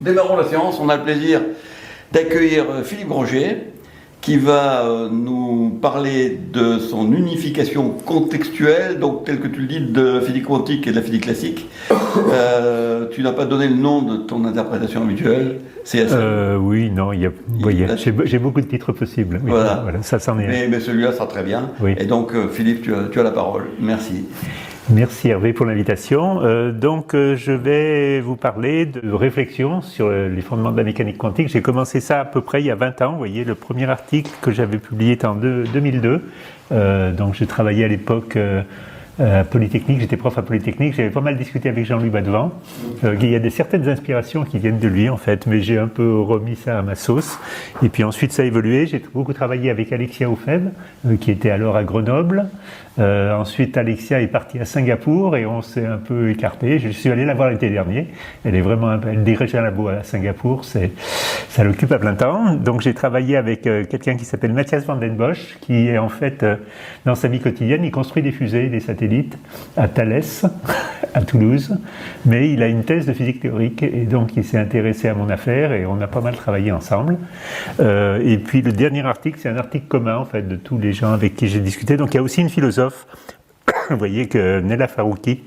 Démarrons la séance. On a le plaisir d'accueillir Philippe Granger qui va nous parler de son unification contextuelle, donc tel que tu le dis, de la physique quantique et de la physique classique. Tu n'as pas donné le nom de ton interprétation habituelle, CSL. Oui, non, j'ai beaucoup de titres possibles. Oui, voilà, ça s'en est. Mais celui-là sera très bien. Oui. Et donc, Philippe, tu as la parole. Merci. Merci Hervé pour l'invitation. Je vais vous parler de réflexion sur les fondements de la mécanique quantique. J'ai commencé ça à peu près il y a 20 ans. Vous voyez, le premier article que j'avais publié était en 2002. Donc je travaillais à l'époque à Polytechnique, j'étais prof à Polytechnique, j'avais pas mal discuté avec Jean-Louis Badevant. Il y a certaines inspirations qui viennent de lui en fait, mais j'ai un peu remis ça à ma sauce. Et puis ensuite ça a évolué, j'ai beaucoup travaillé avec Alexia Oufeb, qui était alors à Grenoble. Ensuite Alexia est partie à Singapour et on s'est un peu écarté. Je suis allé la voir l'été dernier, elle dirige un labo à Singapour, ça l'occupe à plein temps. Donc j'ai travaillé avec quelqu'un qui s'appelle Matthias van den Bosch, qui est en fait, dans sa vie quotidienne, il construit des fusées, des satellites, à Thalès, à Toulouse, mais il a une thèse de physique théorique et donc il s'est intéressé à mon affaire et on a pas mal travaillé ensemble. Et puis le dernier article, c'est un article commun en fait de tous les gens avec qui j'ai discuté. Donc il y a aussi une philosophe, vous voyez que Nella Farouki,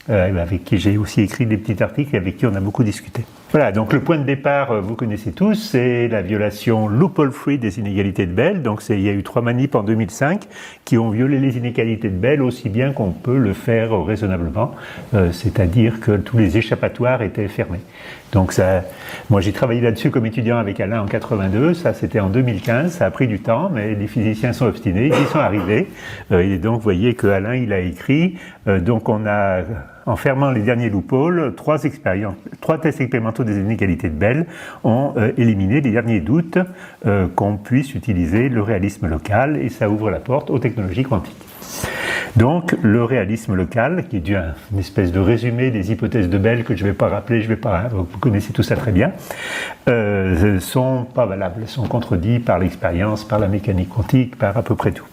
avec qui j'ai aussi écrit des petits articles et avec qui on a beaucoup discuté. Voilà, donc le point de départ, vous connaissez tous, c'est la violation loophole-free des inégalités de Bell. Donc il y a eu 3 manips en 2005 qui ont violé les inégalités de Bell aussi bien qu'on peut le faire raisonnablement, c'est-à-dire que tous les échappatoires étaient fermés. Donc moi j'ai travaillé là-dessus comme étudiant avec Alain en 82, ça c'était en 2015, ça a pris du temps, mais les physiciens sont obstinés, ils y sont arrivés. Et donc vous voyez que Alain il a écrit, donc on a, en fermant les derniers loopholes, 3 tests expérimentaux des inégalités de Bell ont éliminé les derniers doutes qu'on puisse utiliser le réalisme local et ça ouvre la porte aux technologies quantiques. Donc le réalisme local, qui est une espèce de résumé des hypothèses de Bell que je ne vais pas rappeler, vous connaissez tout ça très bien, sont pas valables, sont contredits par l'expérience, par la mécanique quantique, par à peu près tout.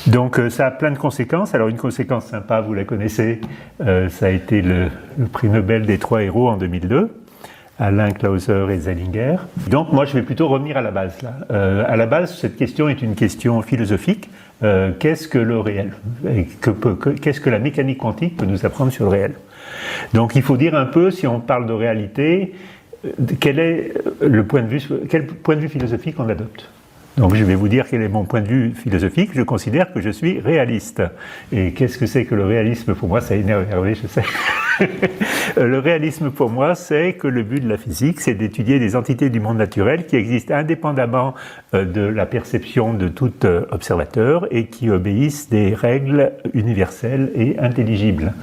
Donc ça a plein de conséquences. Alors une conséquence sympa, vous la connaissez, ça a été le prix Nobel des 3 héros en 2002. Alain Clauser et Zellinger. Donc moi je vais plutôt revenir à la base là. À la base, cette question est une question philosophique. Qu'est-ce que le réel ? Qu'est-ce que la mécanique quantique peut nous apprendre sur le réel ? Donc il faut dire un peu, si on parle de réalité, quel point de vue philosophique on adopte ? Donc je vais vous dire quel est mon point de vue philosophique. Je considère que je suis réaliste. Et qu'est-ce que c'est que le réalisme pour moi ? Ça énerve Hervé, je sais. Le réalisme pour moi, c'est que le but de la physique, c'est d'étudier des entités du monde naturel qui existent indépendamment de la perception de tout observateur et qui obéissent des règles universelles et intelligibles.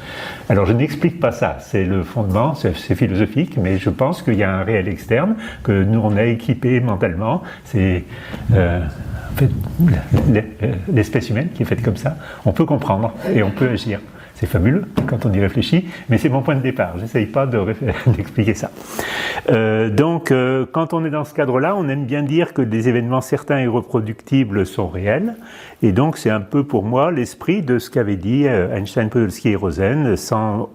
Alors je n'explique pas ça, c'est le fondement, c'est philosophique, mais je pense qu'il y a un réel externe, que nous on a équipé mentalement, c'est en fait, l'espèce humaine qui est faite comme ça, on peut comprendre et on peut agir. C'est fabuleux quand on y réfléchit, mais c'est mon point de départ. J'essaye pas d'expliquer ça. Quand on est dans ce cadre-là, on aime bien dire que des événements certains et reproductibles sont réels. Et donc, c'est un peu pour moi l'esprit de ce qu'avaient dit Einstein, Podolsky et Rosen, sans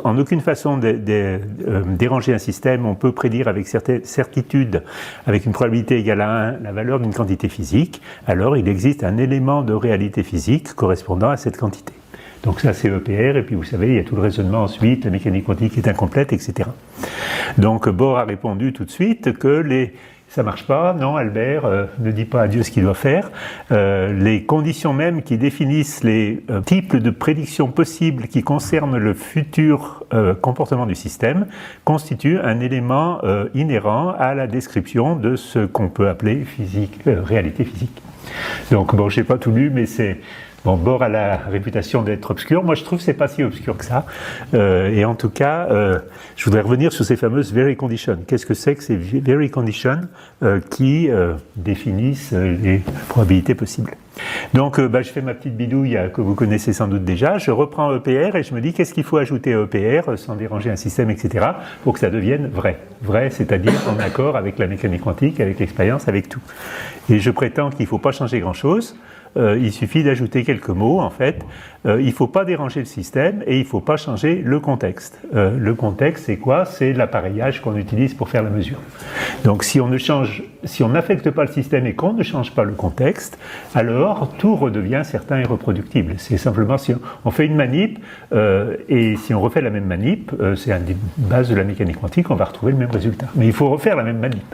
en aucune façon déranger un système. On peut prédire avec certaine certitude, avec une probabilité égale à 1, la valeur d'une quantité physique. Alors, il existe un élément de réalité physique correspondant à cette quantité. Donc ça c'est EPR, et puis vous savez, il y a tout le raisonnement ensuite, la mécanique quantique est incomplète, etc. Donc Bohr a répondu tout de suite que ça marche pas, non Albert, ne dis pas à Dieu ce qu'il doit faire. Les conditions même qui définissent les types de prédictions possibles qui concernent le futur comportement du système constituent un élément inhérent à la description de ce qu'on peut appeler réalité physique. Donc bon, je n'ai pas tout lu, mais bon, Bohr a la réputation d'être obscur. Moi, je trouve que c'est pas si obscur que ça. Et en tout cas, je voudrais revenir sur ces fameuses very conditions. Qu'est-ce que c'est que ces very conditions qui définissent les probabilités possibles ? Donc, je fais ma petite bidouille que vous connaissez sans doute déjà. Je reprends EPR et je me dis qu'est-ce qu'il faut ajouter à EPR sans déranger un système, etc., pour que ça devienne vrai. Vrai, c'est-à-dire en accord avec la mécanique quantique, avec l'expérience, avec tout. Et je prétends qu'il ne faut pas changer grand-chose. il suffit d'ajouter quelques mots, en fait. Il ne faut pas déranger le système et il ne faut pas changer le contexte. Le contexte, c'est quoi? C'est l'appareillage qu'on utilise pour faire la mesure. Donc si on n'affecte pas le système et qu'on ne change pas le contexte, alors tout redevient certain et reproductible. C'est simplement si on fait une manip et si on refait la même manip, c'est une des bases de la mécanique quantique, on va retrouver le même résultat. Mais il faut refaire la même manip.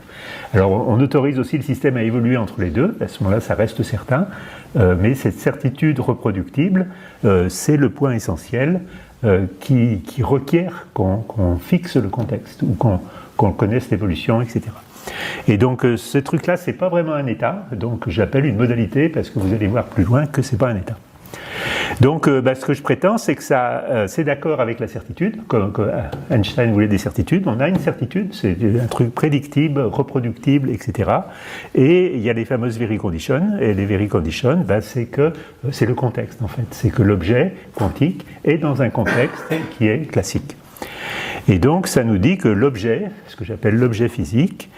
Alors on autorise aussi le système à évoluer entre les deux, à ce moment-là ça reste certain, mais cette certitude reproductible, c'est le point essentiel qui requiert qu'on fixe le contexte ou qu'on connaisse l'évolution, etc. Et donc ce truc-là, c'est pas vraiment un état, donc j'appelle une modalité parce que vous allez voir plus loin que c'est pas un état. Donc ce que je prétends, c'est que c'est d'accord avec la certitude, comme Einstein voulait des certitudes. On a une certitude, c'est un truc prédictible, reproductible, etc. Et il y a les fameuses very conditions, et les very conditions, c'est le contexte en fait. C'est que l'objet quantique est dans un contexte qui est classique. Et donc ça nous dit que l'objet, ce que j'appelle l'objet physique,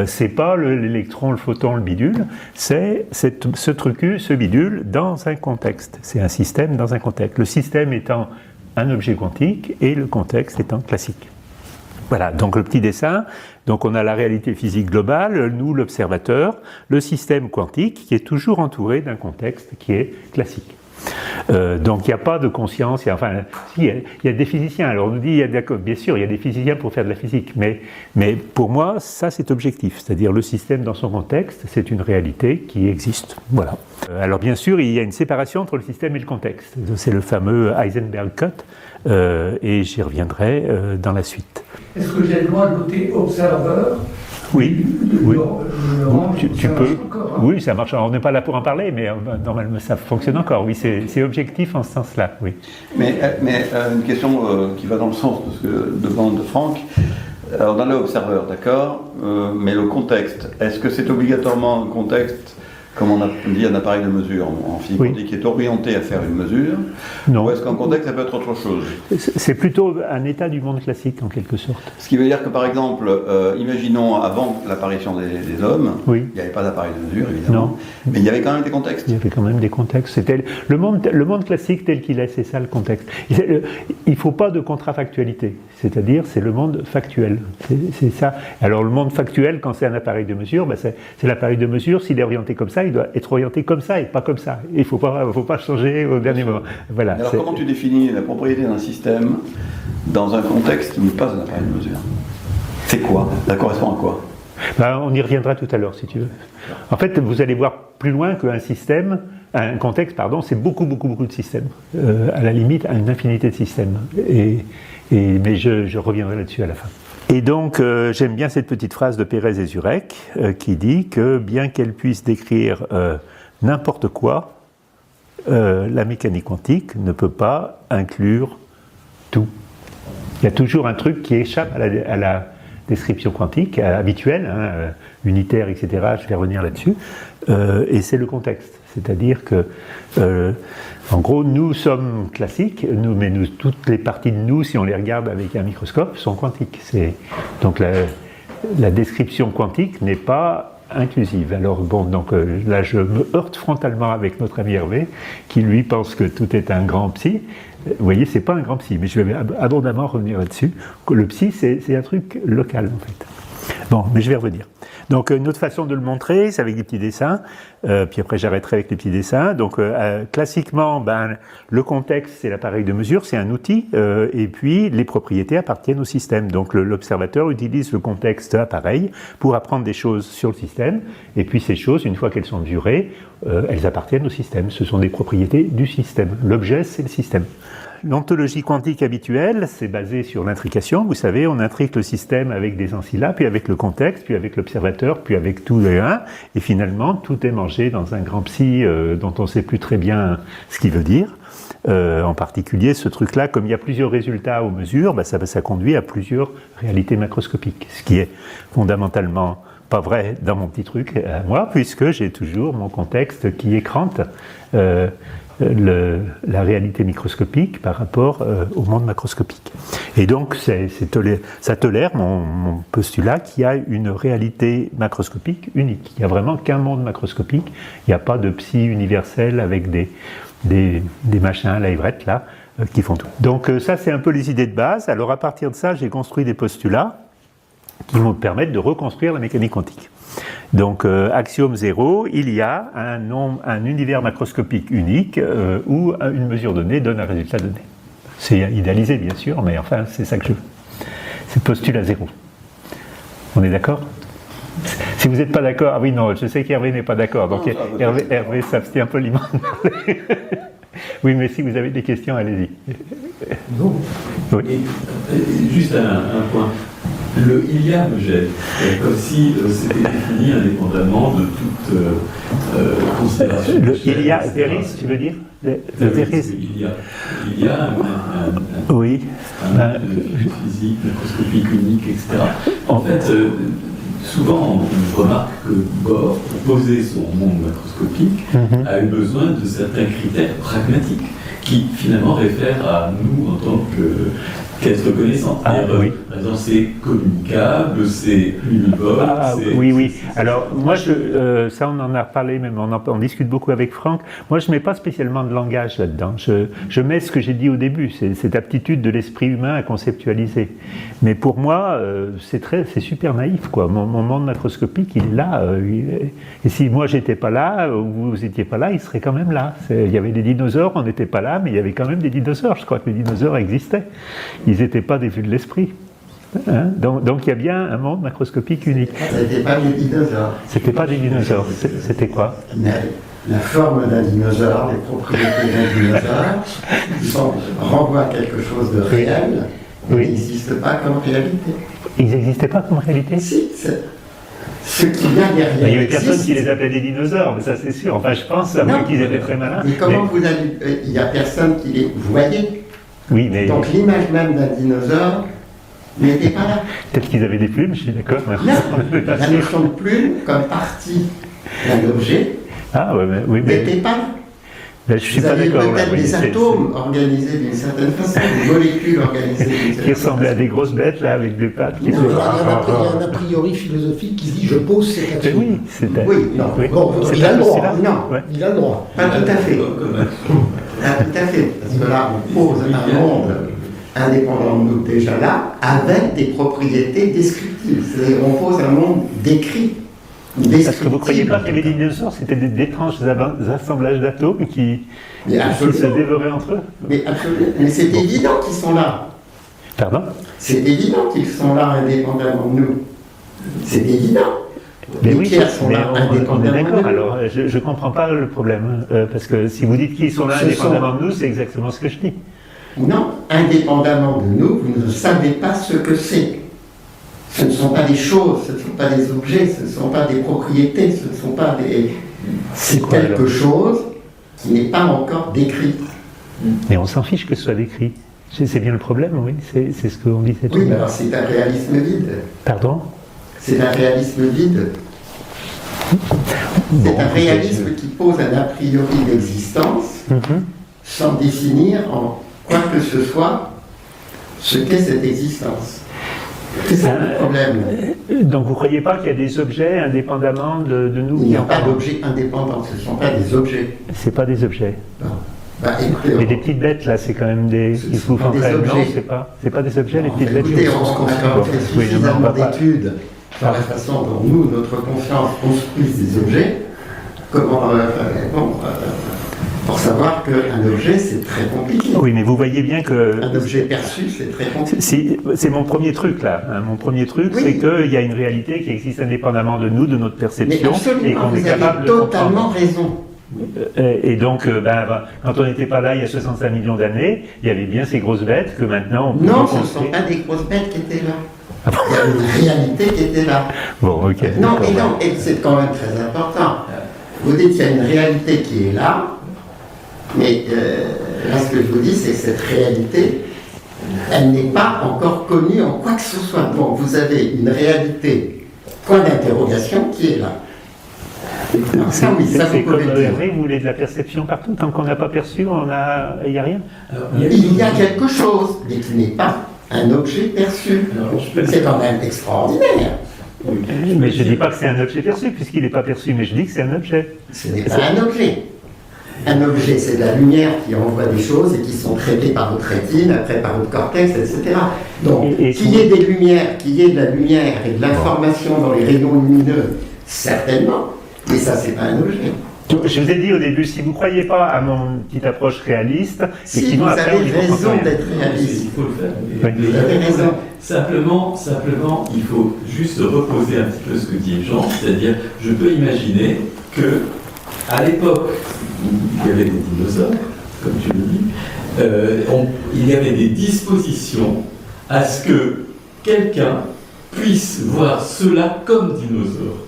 c'est pas l'électron, le photon, le bidule, c'est ce truc, ce bidule dans un contexte. C'est un système dans un contexte. Le système étant un objet quantique et le contexte étant classique. Voilà, donc le petit dessin, donc on a la réalité physique globale, nous l'observateur, le système quantique qui est toujours entouré d'un contexte qui est classique. Donc il n'y a pas de conscience, il y a des physiciens, alors on nous dit, bien sûr il y a des physiciens pour faire de la physique, mais pour moi ça c'est objectif, c'est-à-dire le système dans son contexte, c'est une réalité qui existe, voilà. Alors bien sûr il y a une séparation entre le système et le contexte, c'est le fameux Heisenberg cut, et j'y reviendrai dans la suite. Est-ce que j'ai le droit de voter observeur? Oui, tu peux. Encore, hein. Oui, ça marche. Alors, on n'est pas là pour en parler, mais normalement ça fonctionne encore. Oui, c'est objectif en ce sens-là. Oui. Mais une question qui va dans le sens de ce que demande Franck. Alors, on a l'observeur, d'accord, mais le contexte, est-ce que c'est obligatoirement un contexte, comme on a dit, un appareil de mesure en physique quantique qui est orienté à faire une mesure? Non. Ou est-ce qu'un contexte, ça peut être autre chose? C'est plutôt un état du monde classique, en quelque sorte. Ce qui veut dire que, par exemple, imaginons avant l'apparition des hommes, il n'y avait pas d'appareil de mesure, évidemment, non. Mais il y avait quand même des contextes. Il y avait quand même des contextes. C'était le monde classique tel qu'il est, c'est ça le contexte. Il ne faut pas de contrafactualité, c'est-à-dire c'est le monde factuel. C'est ça. Alors le monde factuel, quand c'est un appareil de mesure, c'est l'appareil de mesure, s'il est orienté comme ça, il doit être orienté comme ça et pas comme ça. Il ne faut pas changer au dernier moment. Voilà, alors comment tu définis la propriété d'un système dans un contexte qui n'est pas un appareil de mesure? C'est quoi? Ça correspond à quoi? On y reviendra tout à l'heure si tu veux. En fait, vous allez voir plus loin qu'un système, un contexte, c'est beaucoup de systèmes. À la limite, une infinité de systèmes. Mais je reviendrai là-dessus à la fin. Et donc, j'aime bien cette petite phrase de Pérez et Zurek qui dit que bien qu'elle puisse décrire n'importe quoi, la mécanique quantique ne peut pas inclure tout. Il y a toujours un truc qui échappe à la description quantique habituelle, unitaire, etc. Je vais revenir là-dessus. Et c'est le contexte. C'est-à-dire que, en gros, nous sommes classiques, mais toutes les parties de nous, si on les regarde avec un microscope, sont quantiques. Donc la description quantique n'est pas inclusive. Alors là, je me heurte frontalement avec notre ami Hervé, qui lui pense que tout est un grand psy. Vous voyez, c'est pas un grand psy, mais je vais abondamment revenir là-dessus. Le psy, c'est un truc local, en fait. Bon, mais je vais revenir. Donc, une autre façon de le montrer, c'est avec des petits dessins. Puis après, j'arrêterai avec les petits dessins. Donc, classiquement, le contexte, c'est l'appareil de mesure, c'est un outil. Et puis, les propriétés appartiennent au système. Donc, l'observateur utilise le contexte appareil pour apprendre des choses sur le système. Et puis, ces choses, une fois qu'elles sont mesurées, elles appartiennent au système. Ce sont des propriétés du système. L'objet, c'est le système. L'ontologie quantique habituelle, c'est basé sur l'intrication. Vous savez, on intrique le système avec des ancilla, puis avec le contexte, puis avec l'observateur, puis avec tout et un. Et finalement, tout est mangé dans un grand psy dont on ne sait plus très bien ce qu'il veut dire. En particulier, ce truc-là, comme il y a plusieurs résultats aux mesures, ça conduit à plusieurs réalités macroscopiques, ce qui est fondamentalement pas vrai dans mon petit truc à moi, puisque j'ai toujours mon contexte qui écrante la réalité microscopique par rapport au monde macroscopique. Et donc, ça tolère mon postulat qu'il y a une réalité macroscopique unique. Il n'y a vraiment qu'un monde macroscopique. Il n'y a pas de psy universel avec des machins à la Everett, là, qui font tout. Donc ça, c'est un peu les idées de base. Alors à partir de ça, j'ai construit des postulats qui vont me permettre de reconstruire la mécanique quantique. Donc, axiome 0, il y a un univers macroscopique unique où une mesure donnée donne un résultat donné. C'est idéalisé, bien sûr, mais enfin, c'est ça que je veux. C'est postulat 0. On est d'accord ? Si vous n'êtes pas d'accord, ah oui, non, je sais qu'Hervé n'est pas d'accord, donc Hervé s'abstient poliment de parler. Oui, mais si vous avez des questions, allez-y. Non. Oui. Et juste un point. Le il y a me gêne, comme si c'était défini indépendamment de toute considération. Le il y a, Véris, tu veux dire le Véris. Il y a oui. un physique, macroscopique unique, etc. En fait, souvent on remarque que Bohr, pour poser son monde macroscopique, a eu besoin de certains critères pragmatiques qui finalement réfèrent à nous en tant qu'être connaissant. Oui. Par exemple, c'est communicable, c'est univoque. Oui. Alors, moi, ça, on en a parlé, même on discute beaucoup avec Franck. Moi, je ne mets pas spécialement de langage là-dedans. Je mets ce que j'ai dit au début, c'est cette aptitude de l'esprit humain à conceptualiser. Mais pour moi, c'est super naïf, quoi. Mon monde macroscopique, il est là. Et si moi, j'étais pas là, ou vous n'étiez pas là, il serait quand même là. Il y avait des dinosaures, on n'était pas là, mais il y avait quand même des dinosaures. Je crois que les dinosaures existaient. Ils n'étaient pas des vues de l'esprit. Hein, donc il y a bien un monde macroscopique unique. C'était pas des dinosaures. C'était pas des dinosaures. C'était quoi? La forme d'un dinosaure, les propriétés d'un dinosaure, renvoient à quelque chose de réel, mais ils n'existent pas comme réalité. Ils n'existaient pas comme réalité? Si, ce qui vient derrière. Il n'y avait personne qui les appelait des dinosaures, mais ça c'est sûr. Enfin, je pense à moins qu'ils étaient très malins. Mais comment vous allez. Il n'y a personne qui les voyait. Oui, mais. Donc l'image même d'un dinosaure n'était pas là. Peut-être qu'ils avaient des plumes, je suis d'accord. Non, la notion de plume comme partie d'un objet n'était pas là. Ben, je suis vous pas avez d'accord. peut-être des atomes organisés d'une certaine façon, des molécules organisées d'une certaine façon. Qui ressemblaient à des grosses bêtes là avec des pattes. Il y a un a priori philosophique qui se dit je pose cette action. Oui, c'était. Oui, non. Oui. Bon, il a le droit. Non, il a le droit. pas tout à fait. Pas tout à fait. Parce que là, on pose un monde indépendant de nous déjà là, avec des propriétés descriptives. C'est-à-dire qu'on pose un monde décrit. Parce que vous ne croyez pas que les dinosaures, c'était d'étranges assemblages d'atomes qui se dévoraient entre eux? Mais absolument. Mais c'est évident qu'ils sont là. Pardon? C'est évident qu'ils sont là indépendamment de nous. C'est évident. Mais les oui, pierres sont mais là on est indépendamment de d'accord. nous. Alors, je ne comprends pas le problème. Parce que si vous dites qu'ils sont là indépendamment de nous, c'est exactement ce que je dis. Non, indépendamment de nous, vous ne savez pas ce que c'est. Ce ne sont pas des choses, ce ne sont pas des objets, ce ne sont pas des propriétés, ce ne sont pas des... C'est quelque chose qui n'est pas encore décrit. Mais on s'en fiche que ce soit décrit. C'est bien le problème, oui. C'est ce qu'on disait tout à Oui, mais l'heure. alors c'est un réalisme vide. Pardon? C'est un réalisme vide. C'est un réalisme qui pose un a priori d'existence sans définir en quoi que ce soit ce qu'est cette existence. C'est ça le problème. Donc vous ne croyez pas qu'il y a des objets indépendamment de nous? Il n'y a pas d'objets indépendants, ce ne sont pas des objets. C'est pas des objets. Non. Bah, écoutez, Mais les petites bêtes là, c'est quand même des. Ce Ils sont vous font des très. Non, objets. c'est pas des objets, les petites bêtes. écoutez, on a fait Oui, non, on suffisamment va pas. d'études sur la façon dont nous, notre conscience, construit des objets. Comment, pour savoir qu'un objet, c'est très compliqué. Oui, mais vous voyez bien que. Un objet perçu, c'est très compliqué. C'est mon premier truc là. Hein. Mon premier truc, Oui. c'est qu'il y a une réalité qui existe indépendamment de nous, de notre Mais perception, et absolument, qu'on est vous capable avez de totalement comprendre. raison. Et donc, quand on n'était pas là il y a 65 millions d'années, il y avait bien ces grosses bêtes que maintenant on peut Non, ce ne reconstruire. sont pas des grosses bêtes qui étaient là. Ah bon. Il y a une réalité qui était là. Bon, ok. Non, d'accord. et non, et c'est quand même très important. Vous dites qu'il y a une réalité qui est là, mais là ce que je vous dis, c'est que cette réalité, elle n'est pas encore connue en quoi que ce soit. Donc vous avez une réalité point d'interrogation qui est là. Ça, oui, ça C'est vous comme pouvez le dire. Hervé, vous voulez de la perception partout. Tant qu'on n'a pas perçu, il n'y a rien. Alors, Il y a quelque chose, mais qui n'est pas un objet perçu. Alors, je peux- C'est quand même extraordinaire. Oui. Mais je ne dis pas que c'est un objet perçu, puisqu'il n'est pas perçu, mais je dis que c'est un objet. Ce n'est pas un objet. Un objet, c'est de la lumière qui envoie des choses et qui sont traitées par votre rétine, après par votre cortex, etc. Donc, Et qu'il y ait des lumières, qu'il y ait de la lumière et de l'information dans les rayons lumineux, certainement. Mais ça, c'est pas un objet. Je vous ai dit au début, si vous ne croyez pas à mon petite approche réaliste, Si vous effectivement, après, on avez y comprend raison rien. d'être réaliste, Il faut le faire. Oui. vous avez raison. Simplement, il faut juste reposer un petit peu ce que dit Jean, c'est-à-dire, je peux imaginer que, à l'époque où il y avait des dinosaures, comme tu le dis, il y avait des dispositions à ce que quelqu'un puisse voir cela comme dinosaure.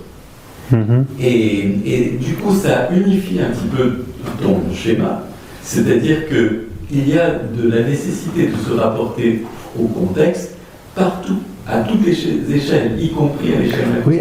Mhm. Et du coup, ça unifie un petit peu ton schéma, c'est-à-dire qu'il y a de la nécessité de se rapporter au contexte partout, à toutes les échelles, y compris à l'échelle macro. Oui,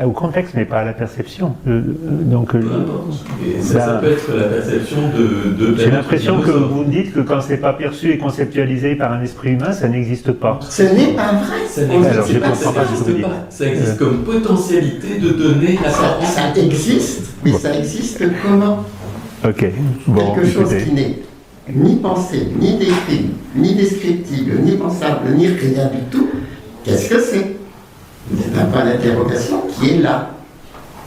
au contexte, mais pas à la perception. Donc, Peu importe. Et ça peut être la perception de j'ai l'impression que vous me dites que quand c'est pas perçu et conceptualisé par un esprit humain, ça n'existe pas. Ce n'est pas vrai. Ça On dit Alors, que je c'est comprends pas ce que vous n'existe dites. pas. Ça existe comme potentialité de donner la ça existe, mais ça existe comment? Ok, bon, Quelque chose écoutez. qui n'est ni pensé, ni décrit, ni descriptible, ni pensable, ni rien du tout. Qu'est-ce que c'est? C'est un point d'interrogation qui est là.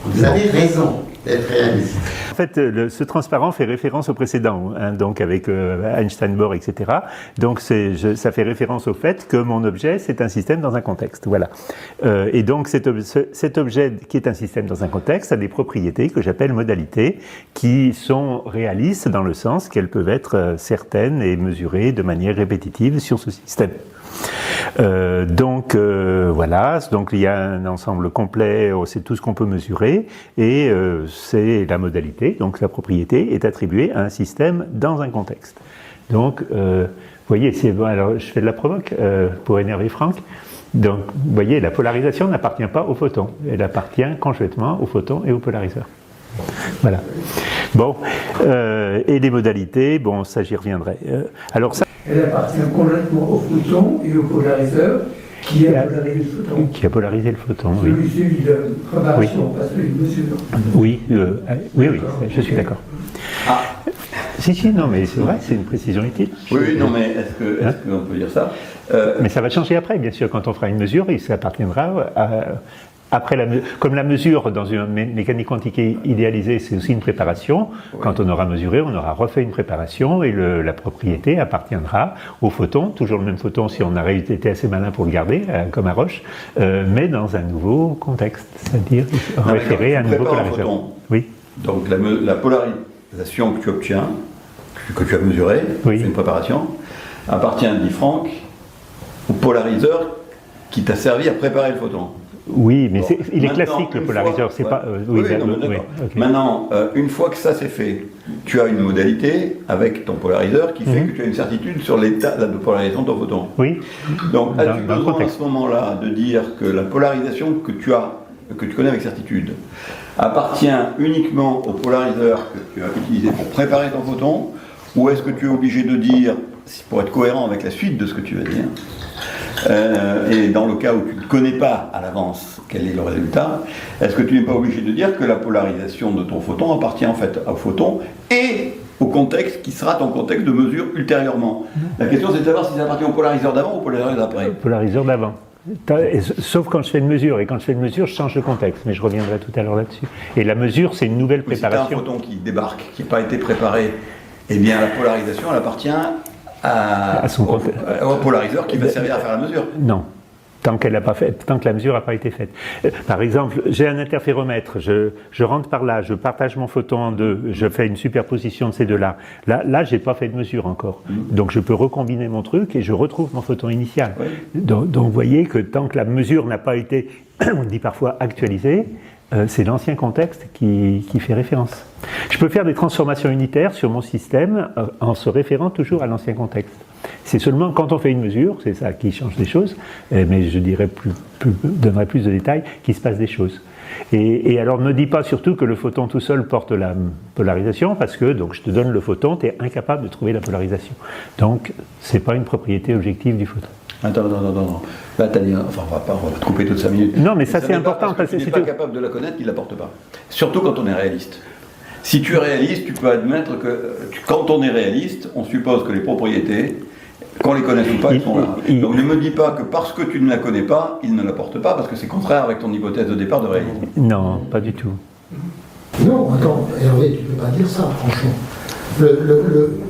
Vous avez raison d'être réaliste. En fait, ce transparent fait référence au précédent, hein, donc avec Einstein, Bohr, etc. Donc ça fait référence au fait que mon objet, c'est un système dans un contexte. Voilà. Et donc cet objet qui est un système dans un contexte a des propriétés que j'appelle modalités, qui sont réalistes dans le sens qu'elles peuvent être certaines et mesurées de manière répétitive sur ce système. Voilà, donc il y a un ensemble complet, c'est tout ce qu'on peut mesurer, et c'est la modalité, donc la propriété est attribuée à un système dans un contexte. Donc, vous voyez, c'est bon, alors je fais de la provoque pour énerver Franck. Donc, vous voyez, la polarisation n'appartient pas au photon, elle appartient conjointement au photon et au polariseur. Voilà. Bon, et les modalités, bon, ça j'y reviendrai. Alors ça, Elle appartient complètement au photon et au polariseur qui a polarisé le photon. qui a polarisé le photon, oui. Celui de préparation, pas celui de mesure. Oui, oui, je suis d'accord. Si, non, mais c'est vrai, c'est une précision utile. Oui, non, mais est-ce qu'on peut dire ça? Mais ça va changer après, bien sûr, quand on fera une mesure, et ça appartiendra après comme la mesure dans une mécanique quantique idéalisée, c'est aussi une préparation. Oui. Quand on aura mesuré, on aura refait une préparation et la propriété appartiendra au photon, toujours le même photon si on a été assez malin pour le garder, comme à Roche, mais dans un nouveau contexte, c'est-à-dire référé à un nouveau polariseur. Oui. Donc la polarisation que tu obtiens, que tu as mesurée, oui. C'est une préparation, appartient, dit Franck, au polariseur qui t'a servi à préparer le photon. Oui, mais bon, il est classique le polariseur, c'est pas... oui, okay. Maintenant, une fois que ça c'est fait, tu as une modalité avec ton polariseur qui fait que tu as une certitude sur l'état de polarisation de ton photon. Oui. Donc, as-tu besoin à ce moment-là de dire que la polarisation que tu connais avec certitude, appartient uniquement au polariseur que tu as utilisé pour préparer ton photon, ou est-ce que tu es obligé de dire, pour être cohérent avec la suite de ce que tu vas dire, et dans le cas où tu ne connais pas à l'avance quel est le résultat, est-ce que tu n'es pas obligé de dire que la polarisation de ton photon appartient en fait au photon et au contexte qui sera ton contexte de mesure ultérieurement? La question c'est de savoir si ça appartient au polariseur d'avant ou au polariseur d'après. Polariseur d'avant. Sauf quand je fais une mesure, et quand je fais une mesure, je change de contexte, mais je reviendrai tout à l'heure là-dessus. Et la mesure, c'est une nouvelle préparation. Si tu as un photon qui débarque, qui n'a pas été préparé, eh bien la polarisation, elle appartient au polariseur qui va servir à faire la mesure. Non, tant qu'elle n'a pas fait, tant que la mesure n'a pas été faite. Par exemple, j'ai un interféromètre, je rentre par là, je partage mon photon en deux, je fais une superposition de ces deux-là. Là, j'ai pas fait de mesure encore. Donc je peux recombiner mon truc et je retrouve mon photon initial. Oui. Donc vous voyez que tant que la mesure n'a pas été, on dit parfois actualisée, c'est l'ancien contexte qui fait référence. Je peux faire des transformations unitaires sur mon système en se référant toujours à l'ancien contexte. C'est seulement quand on fait une mesure, c'est ça qui change des choses, mais je donnerai plus de détails, qu'il se passe des choses. Et alors ne me dis pas surtout que le photon tout seul porte la polarisation, parce que donc, je te donne le photon, tu es incapable de trouver la polarisation. Donc ce n'est pas une propriété objective du photon. Attends. Là, t'as dit, enfin, on va pas te couper toutes 5 minutes. Non, mais ça c'est important. Parce que tu n'es pas capable de la connaître, il ne la porte pas. Surtout quand on est réaliste. Si tu es réaliste, tu peux admettre que quand on est réaliste, on suppose que les propriétés, qu'on les connaisse ou pas, elles sont là. Donc ne me dis pas que parce que tu ne la connais pas, il ne la porte pas, parce que c'est contraire avec ton hypothèse de départ de réalisme. Non, pas du tout. Non, attends, Hervé, tu ne peux pas dire ça, franchement.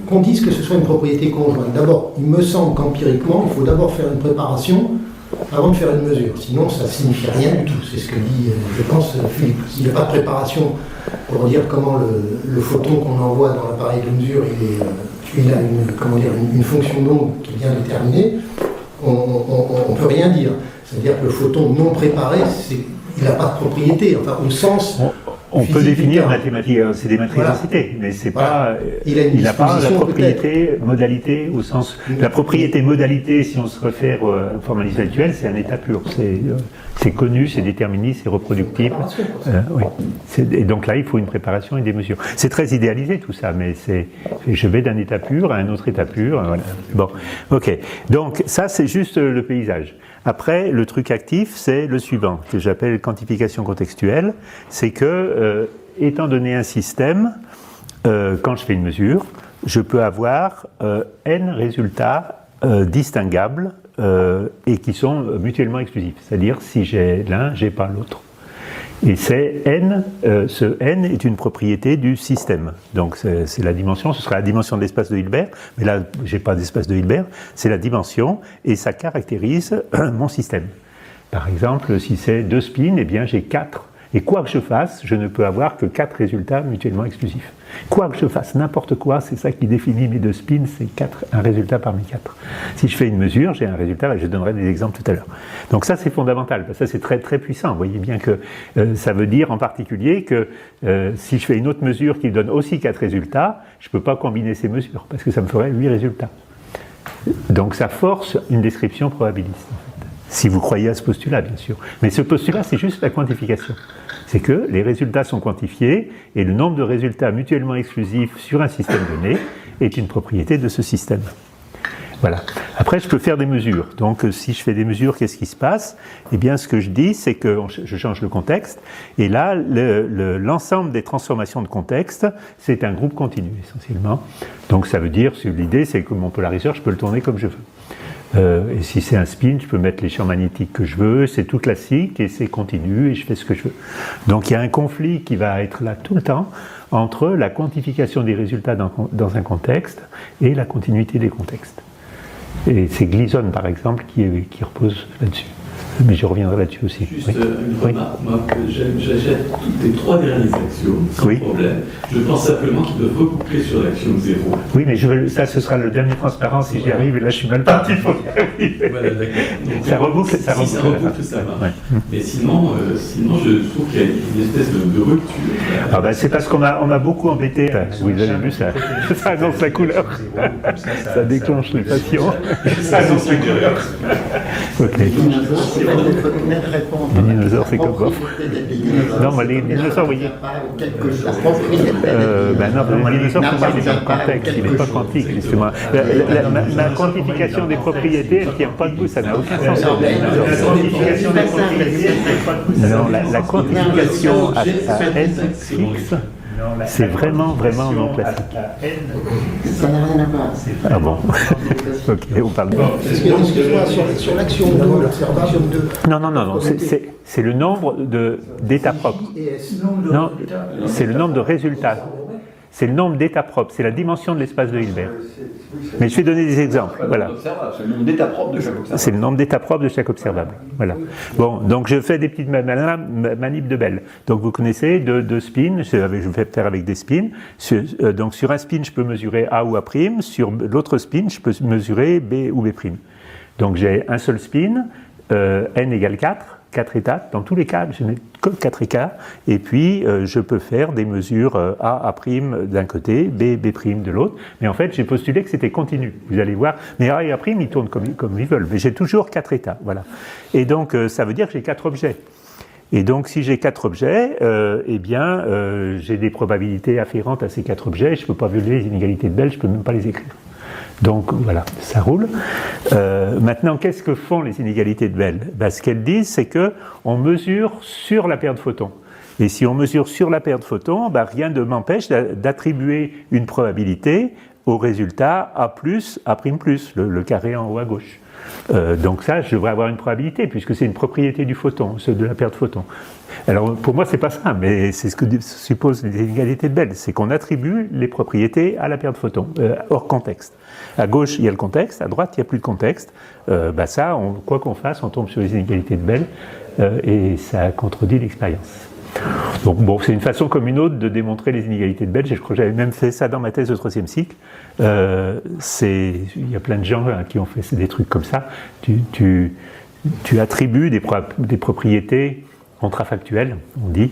Qu'on dise que ce soit une propriété conjointe. D'abord, il me semble qu'empiriquement, il faut d'abord faire une préparation avant de faire une mesure. Sinon, ça ne signifie rien du tout. C'est ce que dit, je pense, Philippe. S'il n'y a pas de préparation pour dire comment le photon qu'on envoie dans l'appareil de mesure, il a une fonction d'onde qui est bien déterminée, on ne peut rien dire. C'est-à-dire que le photon non préparé, il n'a pas de propriété, enfin, au sens... On peut définir mathématiques, c'est des matrices densité, mais c'est pas. Il n'a pas la propriété modalité au sens. La propriété modalité, si on se réfère au formalisme actuel, c'est un état pur. C'est connu, c'est déterminé, c'est reproductible. Oui. Et donc là, il faut une préparation et des mesures. C'est très idéalisé tout ça, mais je vais d'un état pur à un autre état pur. Voilà. Bon, ok. Donc ça, c'est juste le paysage. Après, le truc actif, c'est le suivant, que j'appelle quantification contextuelle. C'est que, étant donné un système, quand je fais une mesure, je peux avoir n résultats distinguables et qui sont mutuellement exclusifs. C'est-à-dire, si j'ai l'un, j'ai pas l'autre. Et c'est n, ce n est une propriété du système. Donc c'est la dimension, ce sera la dimension de l'espace de Hilbert, mais là j'ai pas d'espace de Hilbert, c'est la dimension et ça caractérise mon système. Par exemple, si c'est 2 spins, eh bien j'ai 4. Et quoi que je fasse, je ne peux avoir que 4 résultats mutuellement exclusifs. Quoi que je fasse, n'importe quoi, c'est ça qui définit mes 2 spins, c'est un résultat parmi 4. Si je fais une mesure, j'ai un résultat, et je donnerai des exemples tout à l'heure. Donc ça, c'est fondamental, ça c'est très très puissant. Vous voyez bien que ça veut dire en particulier que si je fais une autre mesure qui donne aussi 4 résultats, je ne peux pas combiner ces mesures, parce que ça me ferait 8 résultats. Donc ça force une description probabiliste. Si vous croyez à ce postulat, bien sûr. Mais ce postulat, c'est juste la quantification. C'est que les résultats sont quantifiés et le nombre de résultats mutuellement exclusifs sur un système donné est une propriété de ce système. Voilà. Après, je peux faire des mesures. Donc, si je fais des mesures, qu'est-ce qui se passe ? Eh bien, ce que je dis, c'est que je change le contexte. Et là, l'ensemble des transformations de contexte, c'est un groupe continu, essentiellement. Donc, ça veut dire, l'idée, c'est que mon polariseur, je peux le tourner comme je veux. Et si c'est un spin, je peux mettre les champs magnétiques que je veux, c'est tout classique et c'est continu et je fais ce que je veux. Donc il y a un conflit qui va être là tout le temps entre la quantification des résultats dans un contexte et la continuité des contextes. Et c'est Gleason par exemple qui repose là-dessus. Mais je reviendrai là-dessus aussi. Juste une remarque, moi j'achète toutes les 3 derniers axiomes, sans problème. Je pense simplement qu'ils doivent recouper sur l'axiome 0. Oui, mais ça ce sera le dernier transparent si j'y arrive, et là je suis mal parti pour y arriver. Voilà, d'accord. Ça reboucle, ça marche. Ouais. Mais sinon, je trouve qu'il y a une espèce de rupture. Ah ben, c'est parce qu'on m'a beaucoup embêté. Vous avez vu ça annonce la couleur. Ça déclenche les patients. Ça annonce la couleur. Ok. Les dinosaures, c'est comme ça. Non, mais les dinosaures, vous voyez. Ben non, les dinosaures, pour moi, il est dans le contexte, il n'est pas quantique, justement. Ma quantification des propriétés, elle ne tient pas debout, ça n'a aucun sens. La quantification des propriétés, non, la quantification à n fixe, c'est vraiment non classique. Ça n'a rien à voir. Ah bon. Ok, on parle. Excuse-moi, sur l'action 2, l'observation 2. Non, c'est le nombre d'états propres. Non, c'est le nombre de résultats. C'est le nombre d'états propres, c'est la dimension de l'espace de Hilbert. Mais je vais donner des exemples. Voilà. C'est le nombre d'états propres de chaque observable. C'est le nombre d'états propres de chaque observable. Voilà. Bon, donc je fais des petites manips de Bell. Donc vous connaissez deux spins, je vais faire avec des spins. Donc sur un spin, je peux mesurer A ou A', sur l'autre spin, je peux mesurer B ou B'. Donc j'ai un seul spin, n égale 4. 4 étapes. Dans tous les cas, je n'ai que 4 écarts. Et puis, je peux faire des mesures A, A' d'un côté, B, B' de l'autre. Mais en fait, j'ai postulé que c'était continu. Vous allez voir. Mais A et A', ils tournent comme ils veulent. Mais j'ai toujours 4 états. Voilà. Et donc, ça veut dire que j'ai 4 objets. Et donc, si j'ai 4 objets, j'ai des probabilités afférentes à ces 4 objets. Je ne peux pas violer les inégalités de Bell, je ne peux même pas les écrire. Donc voilà, ça roule. Maintenant, qu'est-ce que font les inégalités de Bell? Ce qu'elles disent, c'est qu'on mesure sur la paire de photons. Et si on mesure sur la paire de photons, rien ne m'empêche d'attribuer une probabilité au résultat A+, A'+, le carré en haut à gauche. Donc ça, je devrais avoir une probabilité, puisque c'est une propriété du photon, de la paire de photons. Alors pour moi, c'est pas ça, mais c'est ce que supposent les inégalités de Bell, c'est qu'on attribue les propriétés à la paire de photons, hors contexte. À gauche, il y a le contexte, à droite, il n'y a plus de contexte. Ça, quoi qu'on fasse, on tombe sur les inégalités de Bell, et ça contredit l'expérience. Donc bon, c'est une façon comme une autre de démontrer les inégalités de Bell. Je crois que j'avais même fait ça dans ma thèse de 3e cycle. Il y a plein de gens qui ont fait des trucs comme ça. Tu attribues des propriétés contrafactuelles, on dit,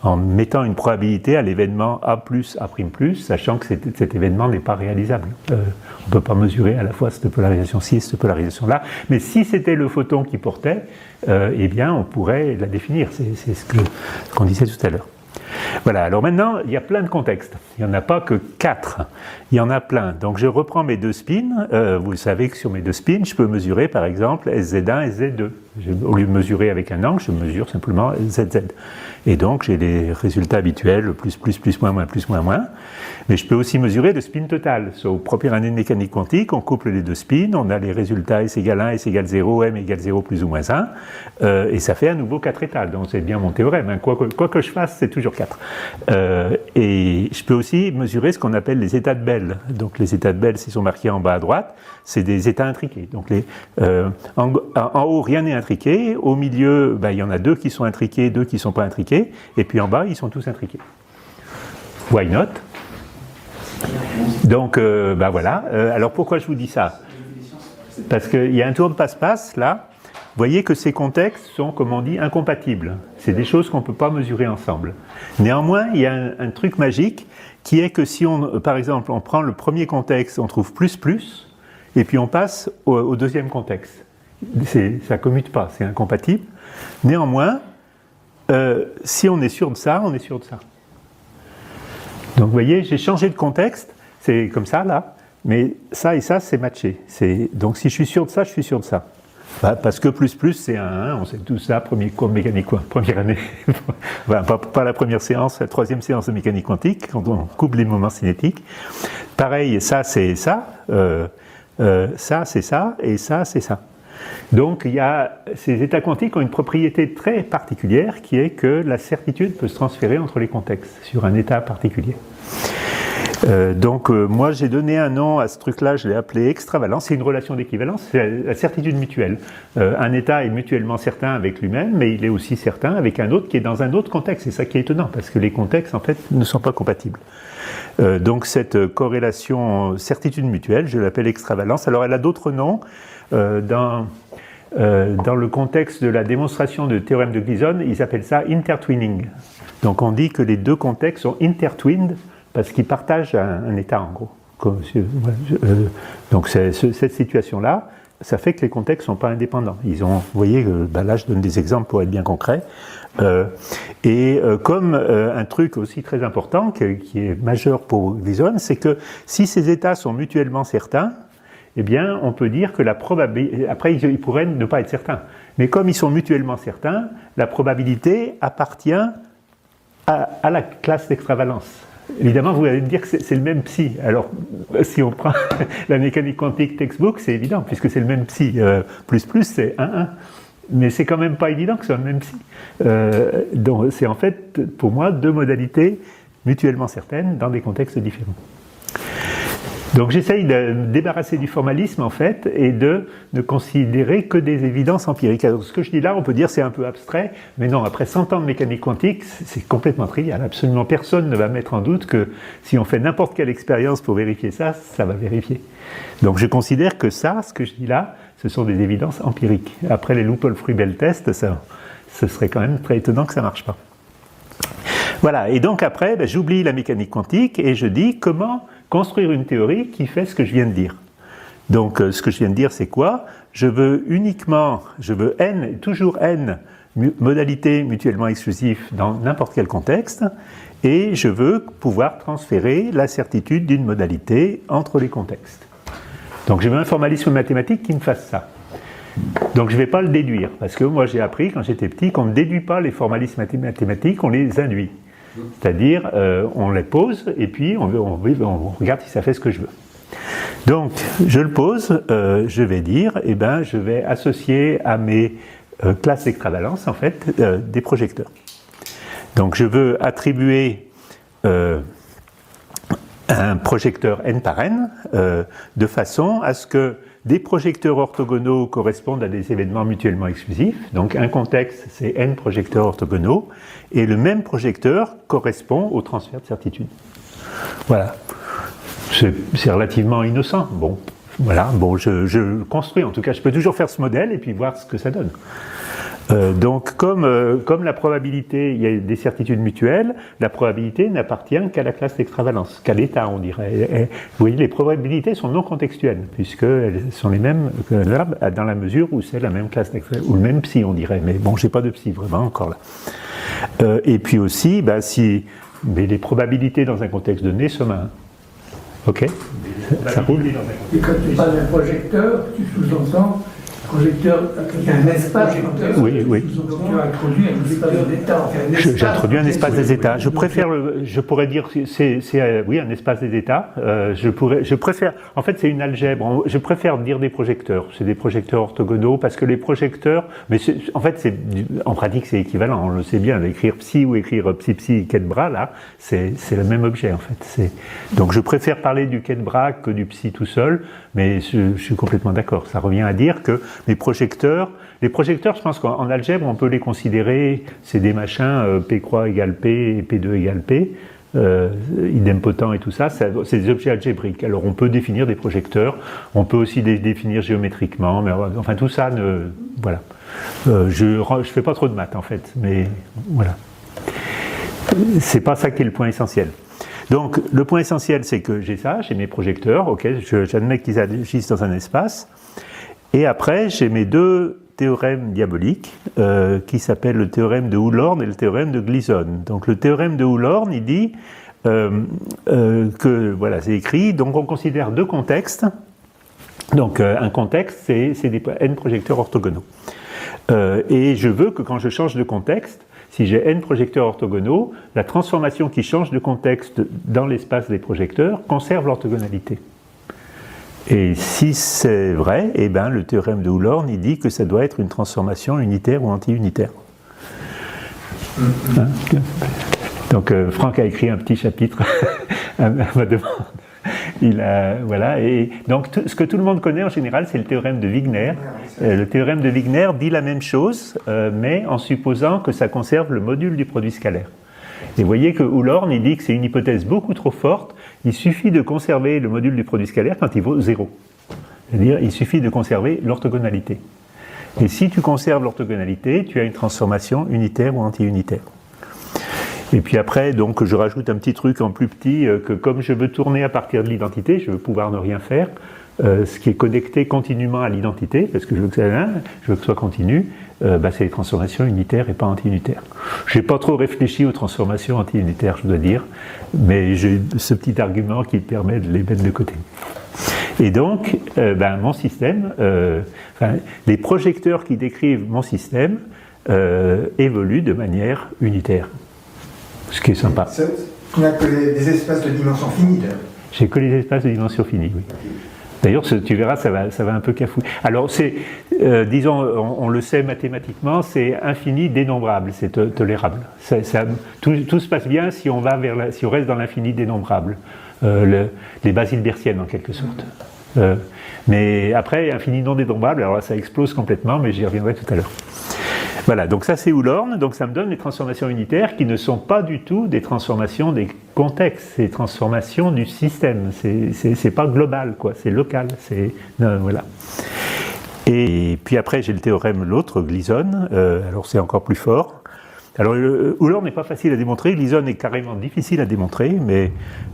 en mettant une probabilité à l'événement A+, A'+, sachant que cet événement n'est pas réalisable. On ne peut pas mesurer à la fois cette polarisation-ci et cette polarisation-là. Mais si c'était le photon qui portait, on pourrait la définir. C'est ce qu'on disait tout à l'heure. Voilà, alors maintenant, il y a plein de contextes. Il n'y en a pas que 4. Il y en a plein. Donc je reprends mes 2 spins. Vous savez que sur mes 2 spins, je peux mesurer par exemple SZ1 et SZ2. Au lieu de mesurer avec un angle, je mesure simplement ZZ. Et donc j'ai les résultats habituels, plus, moins. Mais je peux aussi mesurer le spin total. Au première année de mécanique quantique, on couple les 2 spins, on a les résultats S égale 1, S égale 0, M égale 0 plus ou moins 1, et ça fait à nouveau 4 états. Donc c'est bien mon théorème. Quoi que je fasse, c'est toujours 4. Et je peux aussi mesurer ce qu'on appelle les états de Bell. Donc les états de Bell, s'ils sont marqués en bas à droite, c'est des états intriqués. Donc en haut, rien n'est intriqué. Au milieu, il y en a 2 qui sont intriqués, 2 qui ne sont pas intriqués. Et puis en bas, ils sont tous intriqués. Why not? Donc, voilà. Alors pourquoi je vous dis ça? Parce qu'il y a un tour de passe-passe, là. Vous voyez que ces contextes sont, comme on dit, incompatibles. C'est des choses qu'on ne peut pas mesurer ensemble. Néanmoins, il y a un truc magique qui est que si, par exemple, on prend le premier contexte, on trouve plus, et puis on passe au deuxième contexte. Ça ne commute pas, c'est incompatible. Néanmoins, si on est sûr de ça, on est sûr de ça. Donc vous voyez, j'ai changé de contexte, c'est comme ça là, mais ça et ça c'est matché. Donc si je suis sûr de ça, je suis sûr de ça. Parce que plus c'est un 1, on sait tout ça, premier cours de mécanique quantique, première année, pas la première séance, la 3e séance de mécanique quantique, quand on couple les moments cinétiques. Pareil, ça c'est ça, ça c'est ça, et ça c'est ça. Donc ces états quantiques ont une propriété très particulière qui est que la certitude peut se transférer entre les contextes sur un état particulier. Moi j'ai donné un nom à ce truc-là, je l'ai appelé extravalence, c'est une relation d'équivalence, c'est la certitude mutuelle. Un état est mutuellement certain avec lui-même, mais il est aussi certain avec un autre qui est dans un autre contexte, c'est ça qui est étonnant, parce que les contextes en fait ne sont pas compatibles. Donc cette corrélation certitude mutuelle, je l'appelle extravalence. Alors elle a d'autres noms. Dans le contexte de la démonstration du théorème de Gleason, ils appellent ça intertwining. Donc on dit que les 2 contextes sont intertwined parce qu'ils partagent un état en gros. Donc cette situation-là, ça fait que les contextes ne sont pas indépendants. Vous voyez, là je donne des exemples pour être bien concret. Comme un truc aussi très important qui est majeur pour Gleason, c'est que si ces états sont mutuellement certains, eh bien, on peut dire que la probabilité... Après, ils pourraient ne pas être certains. Mais comme ils sont mutuellement certains, la probabilité appartient à la classe d'extravalence. Évidemment, vous allez me dire que c'est le même psi. Alors, si on prend la mécanique quantique textbook, c'est évident, puisque c'est le même psi. Plus, c'est 1,1. Mais c'est quand même pas évident que ce soit le même psi. Donc, c'est en fait, pour moi, 2 modalités mutuellement certaines dans des contextes différents. Donc j'essaye de me débarrasser du formalisme en fait et de ne considérer que des évidences empiriques. Alors ce que je dis là, on peut dire c'est un peu abstrait, mais non, après 100 ans de mécanique quantique, c'est complètement trivial. Absolument personne ne va mettre en doute que si on fait n'importe quelle expérience pour vérifier ça, ça va vérifier. Donc je considère que ça, ce que je dis là, ce sont des évidences empiriques. Après les Lupol-Fruebel tests, ce serait quand même très étonnant que ça ne marche pas. Voilà, et donc après, j'oublie la mécanique quantique et je dis comment construire une théorie qui fait ce que je viens de dire. Donc ce que je viens de dire, c'est quoi? Je veux n, toujours n, modalités mutuellement exclusives dans n'importe quel contexte, et je veux pouvoir transférer la certitude d'une modalité entre les contextes. Donc je veux un formalisme mathématique qui me fasse ça. Donc je ne vais pas le déduire, parce que moi j'ai appris quand j'étais petit qu'on ne déduit pas les formalismes mathématiques, on les induit. C'est-à-dire on les pose et puis on regarde si ça fait ce que je veux. Donc je le pose, je vais dire, je vais associer à mes classes d'extravalence en fait des projecteurs. Donc je veux attribuer un projecteur n par n de façon à ce que des projecteurs orthogonaux correspondent à des événements mutuellement exclusifs. Donc un contexte, c'est n projecteurs orthogonaux, et le même projecteur correspond au transfert de certitude. Voilà. C'est relativement innocent. Bon, voilà. Bon, je construis. En tout cas, je peux toujours faire ce modèle et puis voir ce que ça donne. Donc, comme la probabilité, il y a des certitudes mutuelles, la probabilité n'appartient qu'à la classe d'extravalence, qu'à l'état, on dirait. Et, vous voyez, les probabilités sont non contextuelles, puisqu'elles sont les mêmes là, dans la mesure où c'est la même classe d'extravalence, ou le même psi, on dirait. Mais bon, j'ai pas de psi vraiment encore là. Et puis aussi, mais les probabilités dans un contexte donné sont 1. Ok, ça roule. Et quand tu parles d'un projecteur, tu sous-entends projecteur avec un espace. Oui. Donc tu as introduit un espace d'état. J'ai introduit un espace des états. Je pourrais dire oui, un espace des états. Je préfère, en fait c'est une algèbre. Je préfère dire des projecteurs. C'est des projecteurs orthogonaux parce que les projecteurs, mais en fait en pratique c'est équivalent. On le sait bien. Écrire psi ou écrire psi quai de bras là, c'est le même objet en fait. Donc je préfère parler du quai de bras que du psi tout seul. Mais je suis complètement d'accord. Ça revient à dire que les projecteurs, je pense qu'en algèbre, on peut les considérer, c'est des machins P croix égale P et P2 égale P, idempotent et tout ça, c'est des objets algébriques. Alors on peut définir des projecteurs, on peut aussi les définir géométriquement, mais enfin tout ça, voilà. Je fais pas trop de maths en fait, mais voilà. C'est pas ça qui est le point essentiel. Donc le point essentiel, c'est que j'ai mes projecteurs, ok, j'admets qu'ils agissent dans un espace. Et après, j'ai mes deux théorèmes diaboliques qui s'appellent le théorème de Houlorne et le théorème de Gleason. Donc le théorème de Houlorne, il dit que, voilà, c'est écrit, donc on considère deux contextes. Donc un contexte, c'est des n projecteurs orthogonaux. Et je veux que quand je change de contexte, si j'ai n projecteurs orthogonaux, la transformation qui change de contexte dans l'espace des projecteurs conserve l'orthogonalité. Et si c'est vrai, le théorème de Houlorne, il dit que ça doit être une transformation unitaire ou anti-unitaire. Hein? Donc Franck a écrit un petit chapitre à ma demande. Voilà, et donc ce que tout le monde connaît en général, c'est le théorème de Wigner. Le théorème de Wigner dit la même chose, mais en supposant que ça conserve le module du produit scalaire. Et vous voyez que Houlorne, il dit que c'est une hypothèse beaucoup trop forte. Il suffit de conserver le module du produit scalaire quand il vaut 0. C'est-à-dire, il suffit de conserver l'orthogonalité. Et si tu conserves l'orthogonalité, tu as une transformation unitaire ou anti-unitaire. Et puis après, donc, je rajoute un petit truc en plus petit, que comme je veux tourner à partir de l'identité, je veux pouvoir ne rien faire, ce qui est connecté continuellement à l'identité, parce que je veux que ce soit continu, c'est les transformations unitaires et pas anti-unitaires. Je n'ai pas trop réfléchi aux transformations anti-unitaires, je dois dire, mais j'ai ce petit argument qui permet de les mettre de côté. Et donc, mon système, les projecteurs qui décrivent mon système évoluent de manière unitaire. Ce qui est sympa. Tu n'as que des espaces de dimension finie, d'ailleurs. J'ai que les espaces de dimension finie, oui. D'ailleurs, tu verras, ça va un peu cafouiller. Alors, disons, on le sait mathématiquement, c'est infini dénombrable, c'est tolérable. Tout se passe bien si on reste dans l'infini dénombrable. Les bases hilbertiennes, en quelque sorte. Mais après, infini non dénombrable, alors là, ça explose complètement, mais j'y reviendrai tout à l'heure. Voilà, donc ça c'est Houlorne, donc ça me donne les transformations unitaires qui ne sont pas du tout des transformations des contextes, c'est des transformations du système, c'est pas global, quoi, c'est local, voilà. Et puis après, j'ai le théorème, l'autre, Gleason. Alors c'est encore plus fort. Alors, Euler n'est pas facile à démontrer, Gleason est carrément difficile à démontrer, mais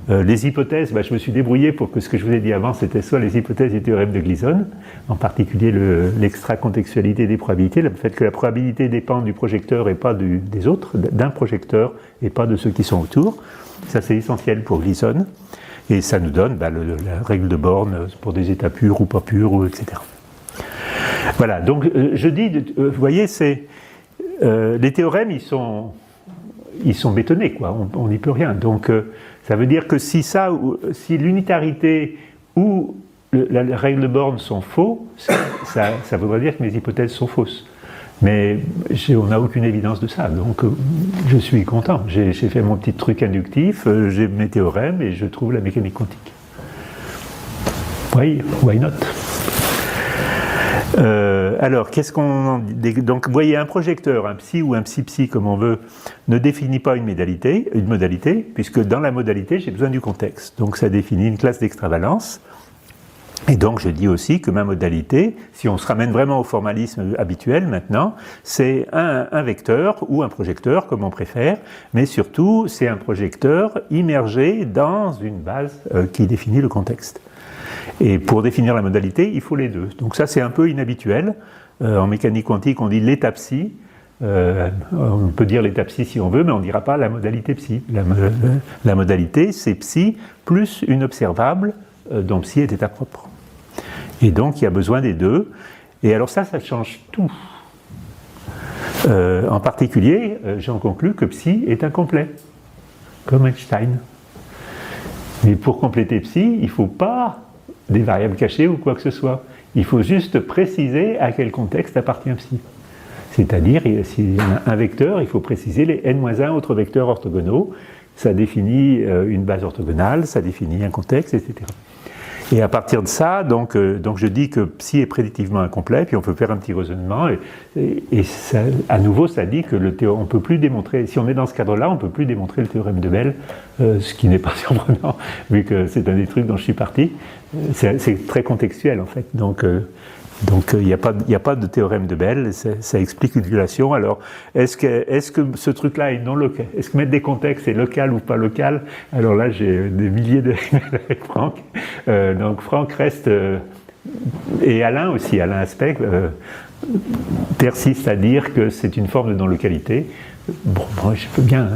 les hypothèses, je me suis débrouillé pour que ce que je vous ai dit avant, c'était soit les hypothèses du théorème de Gleason, en particulier l'extra-contextualité des probabilités, le fait que la probabilité dépend du projecteur et pas des autres, d'un projecteur et pas de ceux qui sont autour. Ça, c'est essentiel pour Gleason, et ça nous donne la règle de Born pour des états purs ou pas purs, etc. Voilà, donc je dis, vous voyez, c'est... les théorèmes, ils sont bétonnés, quoi. On n'y peut rien. Donc, ça veut dire que si l'unitarité ou la règle de Born sont faux, ça voudrait dire que mes hypothèses sont fausses. Mais on n'a aucune évidence de ça. Donc, je suis content. J'ai fait mon petit truc inductif, j'ai mes théorèmes et je trouve la mécanique quantique. Oui, why not? Alors, qu'est-ce qu'on... Donc, vous voyez, un projecteur, un psi ou un psi-psi, comme on veut, ne définit pas une modalité, puisque dans la modalité, j'ai besoin du contexte. Donc, ça définit une classe d'extravalence. Et donc, je dis aussi que ma modalité, si on se ramène vraiment au formalisme habituel maintenant, c'est un vecteur ou un projecteur, comme on préfère, mais surtout, c'est un projecteur immergé dans une base qui définit le contexte. Et pour définir la modalité, il faut les deux. Donc ça, c'est un peu inhabituel. En mécanique quantique, on dit l'état psi. On peut dire l'état psi si on veut, mais on ne dira pas la modalité psi. La modalité, c'est psi plus une observable dont psi est état propre. Et donc, il y a besoin des deux. Et alors ça change tout. En particulier, j'en conclus que psi est incomplet, comme Einstein. Mais pour compléter psi, il ne faut pas des variables cachées ou quoi que ce soit. Il faut juste préciser à quel contexte appartient psi. C'est-à-dire, s'il y a un vecteur, il faut préciser les n-1 autres vecteurs orthogonaux. Ça définit une base orthogonale, ça définit un contexte, etc. Et à partir de ça, donc je dis que psi est prédictivement incomplet, puis on peut faire un petit raisonnement, et ça, à nouveau, ça dit que on peut plus démontrer, si on est dans ce cadre-là, on ne peut plus démontrer le théorème de Bell, ce qui n'est pas surprenant, vu que c'est un des trucs dont je suis parti. C'est très contextuel, en fait. Donc il n'y a pas de théorème de Bell, ça explique une violation. Alors, est-ce que ce truc-là est non local? Est-ce que mettre des contextes est local ou pas local? Alors là, j'ai des milliers de emails avec Franck. Donc Franck reste, et Alain aussi, Alain Aspect, persiste à dire que c'est une forme de non-localité. Bon, moi je peux bien.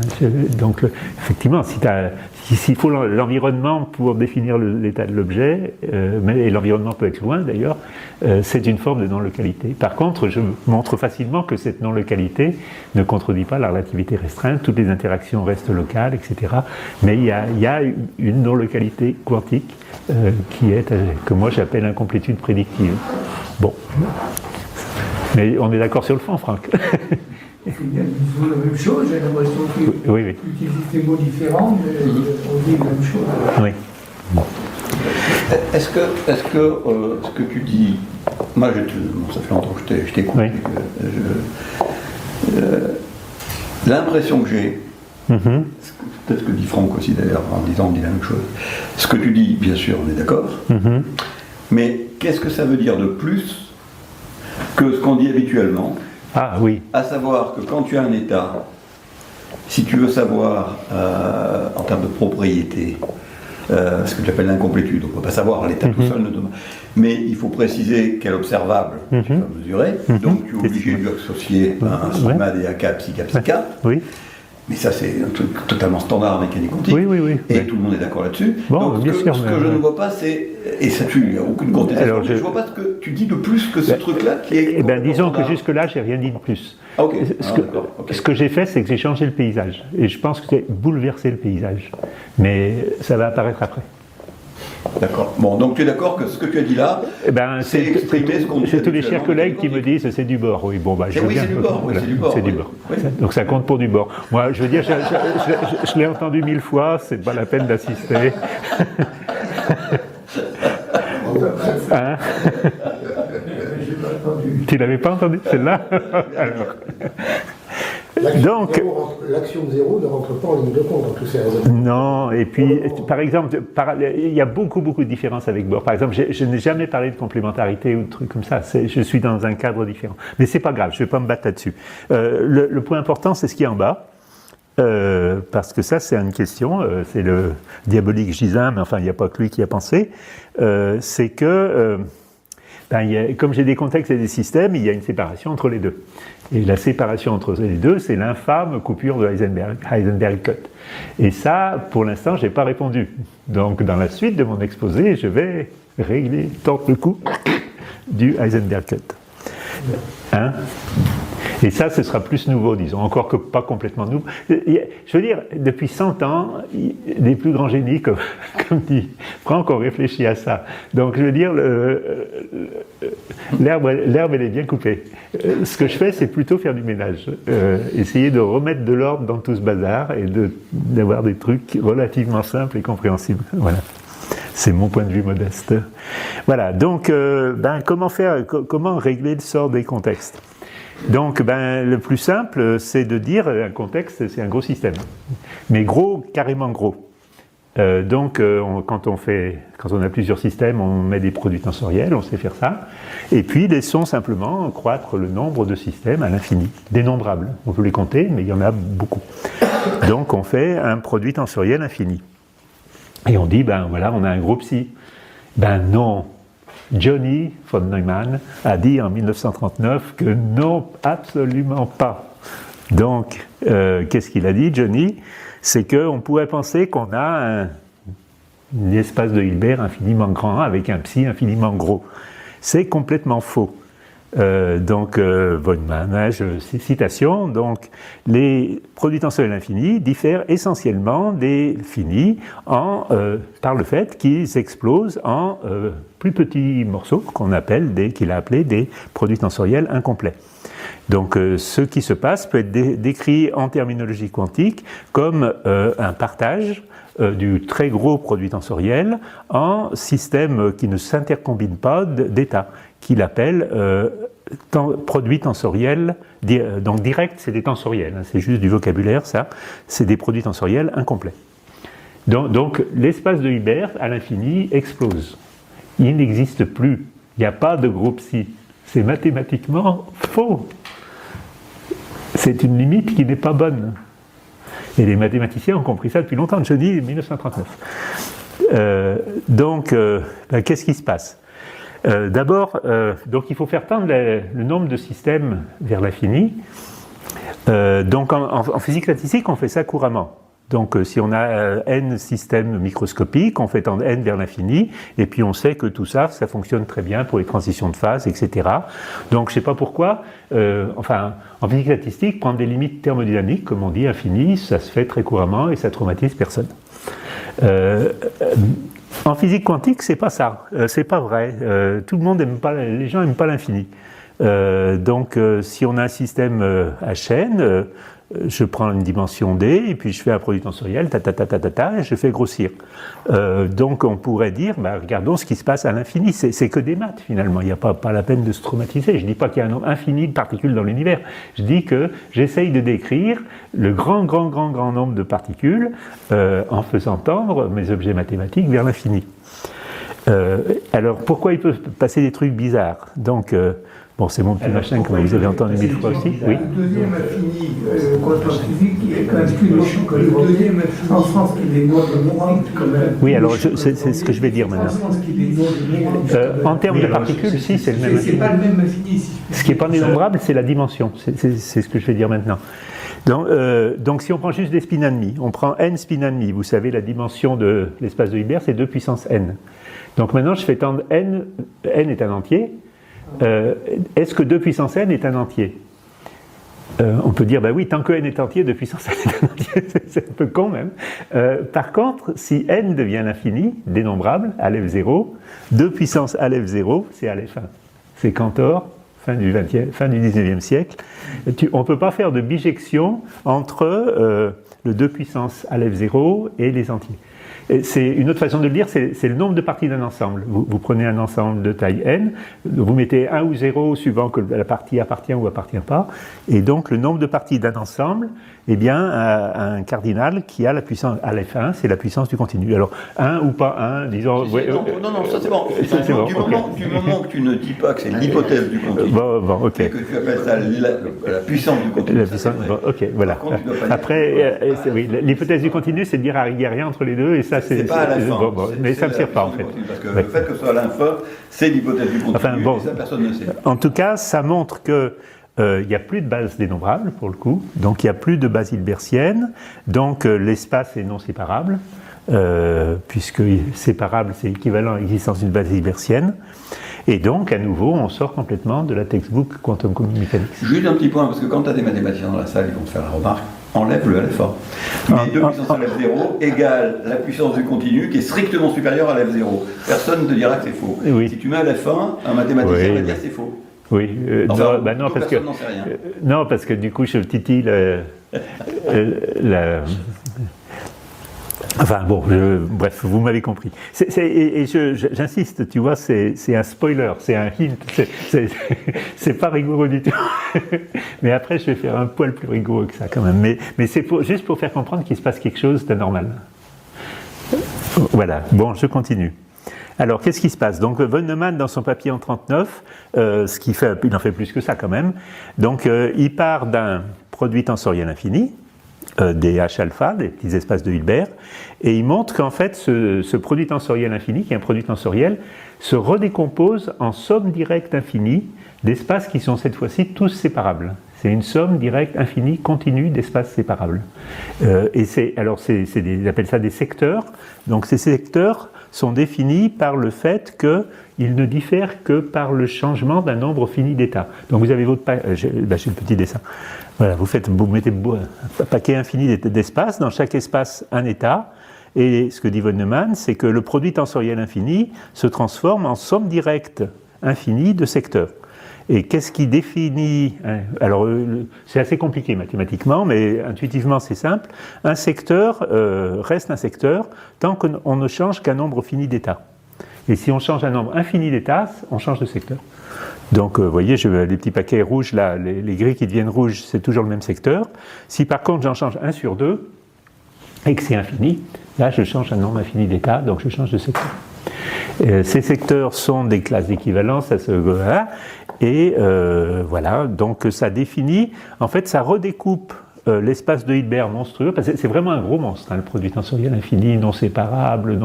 Donc, effectivement, s'il faut l'environnement pour définir l'état de l'objet, et l'environnement peut être loin d'ailleurs, c'est une forme de non-localité. Par contre, je montre facilement que cette non-localité ne contredit pas la relativité restreinte, toutes les interactions restent locales, etc. Mais il y a une non-localité quantique que moi j'appelle incomplétude prédictive. Bon. Mais on est d'accord sur le fond, Franck. Ils disent la même chose, j'ai l'impression qu'ils utilisent des mots différents, mais on dit la même chose. Oui. Est-ce que ce que tu dis, moi ça fait longtemps que je t'écoute, oui. L'impression que j'ai, peut-être ce que dit Franck aussi d'ailleurs, en disant on dit la même chose, ce que tu dis, bien sûr, on est d'accord, mais qu'est-ce que ça veut dire de plus que ce qu'on dit habituellement? Ah oui. À savoir que quand tu as un état, si tu veux savoir en termes de propriété, ce que j'appelle l'incomplétude, on ne peut pas savoir l'état tout seul, mais il faut préciser quel observable tu vas mesurer, donc tu es obligé de lui associer un sigma d a k psi k psi k. Oui. Mais ça, c'est un truc totalement standard en mécanique quantique. Oui. Et tout le monde est d'accord là-dessus. Bon, donc, bien sûr, ce que je ne vois pas, c'est. Et ça, il n'y a aucune contestation. Je ne vois pas ce que tu dis de plus que ce truc-là qui est. Eh bien, disons que jusque-là, je n'ai rien dit de plus. Ah, ok. Ce que j'ai fait, c'est que j'ai changé le paysage. Et je pense que c'est bouleversé le paysage. Mais ça va apparaître après. D'accord. Bon, donc tu es d'accord que ce que tu as dit là, c'est exprimer ce qu'on dit. J'ai tous les chers collègues qui me disent c'est du bord. Oui, bon, je veux bien. C'est du bord. Voilà, c'est du bord. Oui. Donc ça compte pour du bord. Moi, je veux dire, je l'ai entendu 1000 fois, c'est pas la peine d'assister. Hein? Tu l'avais pas entendu celle-là? Alors. L'action de zéro ne rentre pas en ligne de compte dans tous ces raisonnements. Non, et puis, par exemple, il y a beaucoup de différences avec Bohr. Par exemple, je n'ai jamais parlé de complémentarité ou de trucs comme ça. Je suis dans un cadre différent. Mais c'est pas grave, je ne vais pas me battre là-dessus. Le point important, c'est ce qui est en bas. Parce que ça, c'est une question, c'est le diabolique Gisin, mais enfin, il n'y a pas que lui qui a pensé. C'est que, comme j'ai des contextes et des systèmes, il y a une séparation entre les deux. Et la séparation entre les deux, c'est l'infâme coupure de Heisenberg-Cut. Et ça, pour l'instant, je n'ai pas répondu. Donc, dans la suite de mon exposé, je vais tordre le cou du Heisenberg-Cut. Hein? Et ça, ce sera plus nouveau, disons, encore que pas complètement nouveau. Je veux dire, depuis 100 ans, les plus grands génies, comme dit Franck, ont réfléchi à ça. Donc, je veux dire, l'herbe, elle est bien coupée. Ce que je fais, c'est plutôt faire du ménage. Essayer de remettre de l'ordre dans tout ce bazar et d'avoir des trucs relativement simples et compréhensibles. Voilà. C'est mon point de vue modeste. Voilà, donc, comment régler le sort des contextes ? Donc, le plus simple, c'est de dire un contexte, c'est un gros système, mais gros, carrément gros. Quand on a plusieurs systèmes, on met des produits tensoriels, on sait faire ça, et puis laissons simplement croître le nombre de systèmes à l'infini, dénombrables. On peut les compter, mais il y en a beaucoup. Donc, on fait un produit tensoriel infini. Et on dit, voilà, on a un gros psi. Non. Johnny von Neumann a dit en 1939 que non, absolument pas. Donc, qu'est-ce qu'il a dit, Johnny ? C'est qu'on pourrait penser qu'on a un espace de Hilbert infiniment grand avec un psi infiniment gros. C'est complètement faux. Von Neumann, citation, donc les produits tensoriels infinis diffèrent essentiellement des finis par le fait qu'ils explosent en plus petits morceaux qu'il a appelés des produits tensoriels incomplets. Donc ce qui se passe peut être décrit en terminologie quantique comme un partage du très gros produit tensoriel en système qui ne s'intercombine pas d'états, qu'il appelle produits tensoriels. Donc direct, c'est des tensoriels, c'est juste du vocabulaire, ça, c'est des produits tensoriels incomplets. Donc l'espace de Hilbert à l'infini explose. Il n'existe plus, il n'y a pas de groupe psi. C'est mathématiquement faux. C'est une limite qui n'est pas bonne. Et les mathématiciens ont compris ça depuis longtemps, Johnny, 1939. Qu'est-ce qui se passe ? D'abord, il faut faire tendre le nombre de systèmes vers l'infini. En physique statistique, on fait ça couramment. Donc, si on a n systèmes microscopiques, on fait tendre n vers l'infini, et puis on sait que tout ça, ça fonctionne très bien pour les transitions de phase, etc. Donc, je ne sais pas pourquoi, en physique statistique, prendre des limites thermodynamiques, comme on dit, infinies, ça se fait très couramment et ça traumatise personne. En physique quantique, c'est pas ça, c'est pas vrai. Tout le monde aime pas, les gens n'aiment pas l'infini. Si on a un système Hn, je prends une dimension d et puis je fais un produit tensoriel, et je fais grossir. Donc on pourrait dire, regardons ce qui se passe à l'infini. C'est que des maths finalement. Il n'y a pas la peine de se traumatiser. Je ne dis pas qu'il y a un nombre infini de particules dans l'univers. Je dis que j'essaye de décrire le grand nombre de particules en faisant tendre mes objets mathématiques vers l'infini. Alors pourquoi il peut passer des trucs bizarres ? Donc c'est mon petit machin, comme vous avez entendu 1000 fois aussi. Oui. Le deuxième infini, quantum physique, il est quand même plus méchant que le deuxième infini. En France, il est non dénombrable quand même. Oui, alors c'est ce que je vais dire maintenant. En termes de particules, si, c'est le même infini. C'est pas le même infini. Ce qui n'est pas dénombrable, c'est la dimension. C'est ce que je vais dire maintenant. Donc si on prend juste des spins ennemis, on prend n spins ennemis, vous savez, la dimension de l'espace de Hilbert, c'est 2 puissance n. Donc maintenant, je fais tendre n est un entier. Est-ce que 2 puissance n est un entier ? On peut dire, oui, tant que n est entier, 2 puissance n est un entier, c'est un peu con même. Par contre, si n devient l'infini, dénombrable, Aleph 0, 2 puissance Aleph 0, c'est Aleph 1. C'est Cantor, fin du 19e siècle. On ne peut pas faire de bijection entre le 2 puissance Aleph 0 et les entiers. c'est une autre façon de le dire, c'est le nombre de parties d'un ensemble. Vous prenez un ensemble de taille n, vous mettez 1 ou 0 suivant que la partie appartient ou appartient pas, et donc le nombre de parties d'un ensemble, eh bien, un cardinal qui a la puissance à f1, c'est la puissance du continu. Alors 1 ou pas 1, disons. Non, ça c'est bon. C'est bon, Du moment que tu ne dis pas que c'est l'hypothèse du continu, bon, ok. et que tu appelles ça la puissance du continu. La puissance, bon, ok, voilà. Par contre, tu dois pas dire après, oui, l'hypothèse du continu, c'est de dire qu'il n'y a rien entre les deux, et ça c'est pas à la fin. mais ça ne me sert pas en fait. Parce que le fait que ce soit à la fin, c'est l'hypothèse du continu, Enfin, bon, et ça personne ne sait. En tout cas, ça montre que il n'y a plus de base dénombrable pour le coup, donc il n'y a plus de base hilbertienne, donc l'espace est non séparable, puisque séparable c'est équivalent à l'existence d'une base hilbertienne, et donc à nouveau on sort complètement de la textbook Quantum Mechanics. Juste un petit point, parce que quand tu as des mathématiciens dans la salle, ils vont te faire la remarque, enlève le LF1. Mais 2 puissance à l'F0 égale la puissance du continu qui est strictement supérieure à l'F0. Personne ne te dira que c'est faux. Oui. Si tu mets à l'F1, un mathématicien va dire c'est faux. Oui, Enfin, non, parce que n'en sait rien. non, parce que du coup je titille enfin bon, bref, vous m'avez compris. J'insiste, tu vois, c'est un spoiler, c'est un hint, c'est pas rigoureux du tout. Mais après, je vais faire un poil plus rigoureux que ça quand même. Mais c'est juste pour faire comprendre qu'il se passe quelque chose d'anormal. Voilà, bon, je continue. Alors, qu'est-ce qui se passe? Donc, von Neumann, dans son papier en 1939, il en fait plus que ça quand même. Donc, il part d'un produit tensoriel infini, des H-alpha, des petits espaces de Hilbert, et il montre qu'en fait, ce produit tensoriel infini, qui est un produit tensoriel, se redécompose en somme directe infinie d'espaces qui sont cette fois-ci tous séparables. C'est une somme directe infinie continue d'espaces séparables. Et ils appellent ça des secteurs. Donc, ces secteurs sont définis par le fait qu'ils ne diffèrent que par le changement d'un nombre fini d'états. Donc vous avez votre j'ai le petit dessin. Voilà, vous mettez un paquet infini d'espaces, dans chaque espace un état, et ce que dit von Neumann, c'est que le produit tensoriel infini se transforme en somme directe infinie de secteurs. Et qu'est-ce qui définit... Alors, c'est assez compliqué mathématiquement, mais intuitivement c'est simple. Un secteur reste un secteur tant qu'on ne change qu'un nombre fini d'états. Et si on change un nombre infini d'états, on change de secteur. Donc, vous voyez, les petits paquets rouges, là, les gris qui deviennent rouges, c'est toujours le même secteur. Si par contre j'en change 1 sur 2, et que c'est infini, là je change un nombre infini d'états, donc je change de secteur. Ces secteurs sont des classes d'équivalence, et voilà, donc ça définit, en fait ça redécoupe l'espace de Hilbert monstrueux, parce que c'est vraiment un gros monstre, le produit tensoriel infini, non séparable,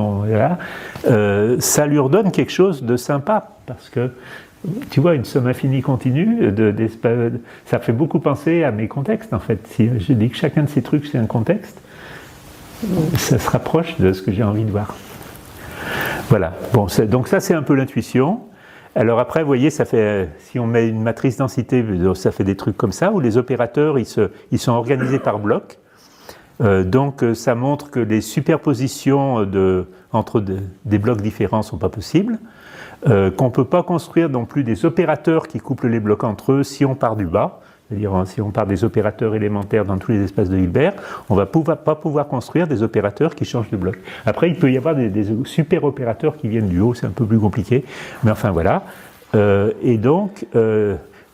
ça lui redonne quelque chose de sympa, parce que tu vois, une somme infinie continue, ça fait beaucoup penser à mes contextes en fait. Si je dis que chacun de ces trucs c'est un contexte, ça se rapproche de ce que j'ai envie de voir. Voilà, bon, donc ça c'est un peu l'intuition. Alors après, vous voyez, ça fait, si on met une matrice densité, ça fait des trucs comme ça, où les opérateurs, ils sont organisés par blocs. Donc ça montre que les superpositions entre des blocs différents ne sont pas possibles, qu'on ne peut pas construire non plus des opérateurs qui couplent les blocs entre eux si on part du bas. C'est-à-dire, si on part des opérateurs élémentaires dans tous les espaces de Hilbert, on ne va pas pouvoir construire des opérateurs qui changent de bloc. Après, il peut y avoir des super opérateurs qui viennent du haut, c'est un peu plus compliqué, mais enfin voilà. Et donc,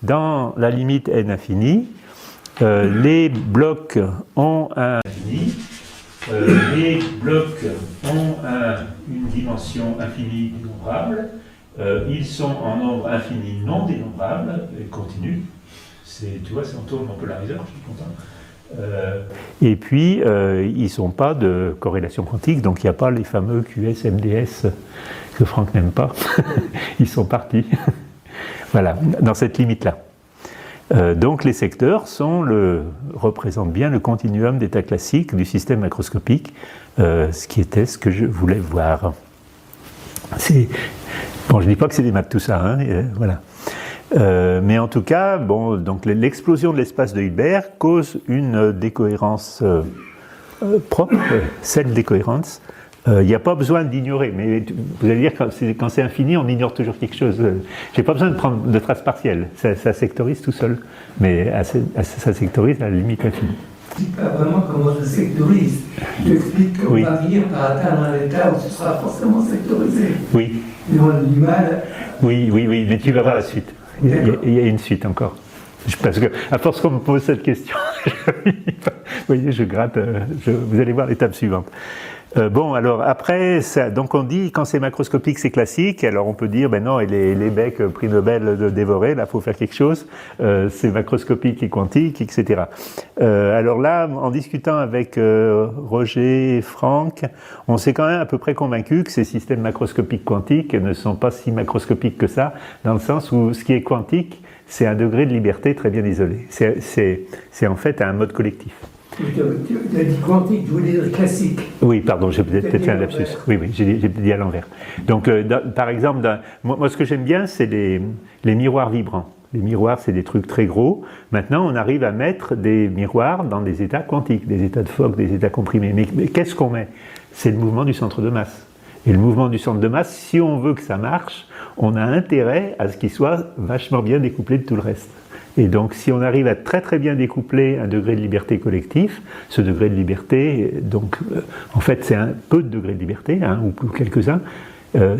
dans la limite n infinie, les blocs ont un infini, les blocs ont une dimension infinie dénombrable, ils sont en nombre infini non dénombrable et continu. Tu vois, c'est en tourne en polariseur, je suis content. Et puis, ils ne sont pas de corrélation quantique, donc il n'y a pas les fameux QS, MDS que Franck n'aime pas. Ils sont partis. Voilà, dans cette limite-là. Donc les secteurs représentent bien le continuum d'état classique du système macroscopique, ce qui était ce que je voulais voir. Bon, je ne dis pas que c'est des maths tout ça, hein, voilà. Mais en tout cas, bon, donc l'explosion de l'espace de Hilbert cause une décohérence propre, cette décohérence. Il n'y a pas besoin d'ignorer, mais vous allez dire quand c'est infini, on ignore toujours quelque chose. Je n'ai pas besoin de prendre de traces partielles, ça sectorise tout seul, mais ça sectorise à la limite infinie. tu ne dis pas vraiment comment ça sectorise. Tu expliques qu'on Oui. va venir par atteindre un état où ce sera forcément sectorisé. Oui, Et on a du mal. oui, mais tu vas voir la suite. Il y a une suite encore. Parce que, à force qu'on me pose cette question, vous voyez, je gratte, vous allez voir l'étape suivante. Bon, alors après, ça, donc on dit quand c'est macroscopique, c'est classique. Alors on peut dire, ben non, et les becs prix Nobel de dévorer, là, faut faire quelque chose. C'est macroscopique et quantique, etc. Alors là, en discutant avec Roger et Franck, on s'est quand même à peu près convaincu que ces systèmes macroscopiques quantiques ne sont pas si macroscopiques que ça, dans le sens où ce qui est quantique, c'est un degré de liberté très bien isolé. C'est en fait un mode collectif. Tu as dit quantique, tu voulais dire classique. Oui, pardon, j'ai peut-être fait un lapsus. Oui, j'ai dit à l'envers. Donc, par exemple, moi, ce que j'aime bien, c'est les miroirs vibrants. Les miroirs, c'est des trucs très gros. Maintenant, on arrive à mettre des miroirs dans des états quantiques, des états de Fock, des états comprimés. Mais qu'est-ce qu'on met? C'est le mouvement du centre de masse. Et le mouvement du centre de masse, si on veut que ça marche, on a intérêt à ce qu'il soit vachement bien découplé de tout le reste. Et donc, si on arrive à très très bien découpler un degré de liberté collectif, ce degré de liberté, donc, en fait, c'est un peu de degré de liberté, hein, ou quelques-uns,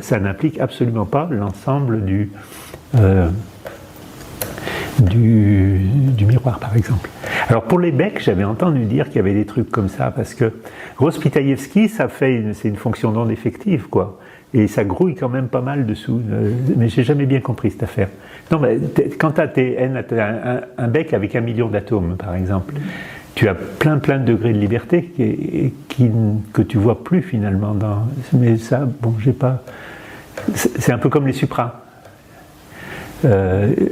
ça n'implique absolument pas l'ensemble du miroir, par exemple. Alors, pour les becs, j'avais entendu dire qu'il y avait des trucs comme ça, parce que Gross-Pitayevsky, c'est une fonction d'onde effective, quoi. Et ça grouille quand même pas mal dessous. Mais j'ai jamais bien compris cette affaire. Non, mais quand tu as un bec avec 1 million d'atomes, par exemple, tu as plein de degrés de liberté que tu vois plus finalement. Mais ça, bon, j'ai pas. C'est un peu comme les supras. À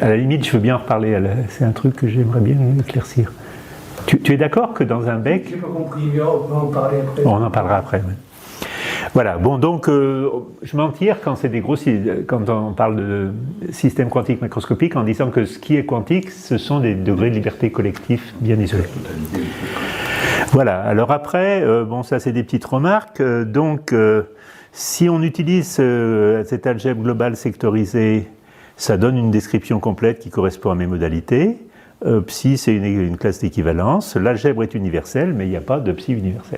la limite, je veux bien en reparler. C'est un truc que j'aimerais bien éclaircir. Tu es d'accord que dans un bec. J'ai pas compris, mais on peut en parler après. On en parlera après, oui. Voilà, bon, donc je m'en tire quand on parle de système quantique macroscopique en disant que ce qui est quantique, ce sont des degrés de liberté collectifs bien isolés. Voilà, alors après, bon, ça c'est des petites remarques. Donc, si on utilise cette algèbre globale sectorisée, ça donne une description complète qui correspond à mes modalités. Psi, c'est une classe d'équivalence. L'algèbre est universelle, mais il n'y a pas de psi universel.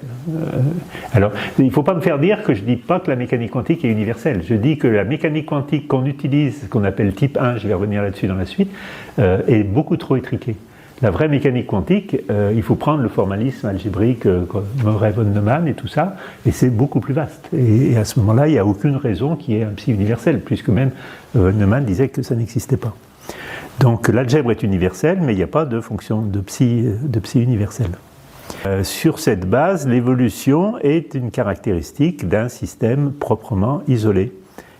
Alors, il ne faut pas me faire dire que je ne dis pas que la mécanique quantique est universelle. Je dis que la mécanique quantique qu'on utilise, qu'on appelle type 1, je vais revenir là-dessus dans la suite, est beaucoup trop étriquée. La vraie mécanique quantique, il faut prendre le formalisme algébrique, Murray-von Neumann et tout ça, et c'est beaucoup plus vaste. Et à ce moment-là, il n'y a aucune raison qu'il y ait un psi universel, puisque même Neumann disait que ça n'existait pas. Donc l'algèbre est universelle, mais il n'y a pas de fonction de psi universelle. Sur cette base, l'évolution est une caractéristique d'un système proprement isolé.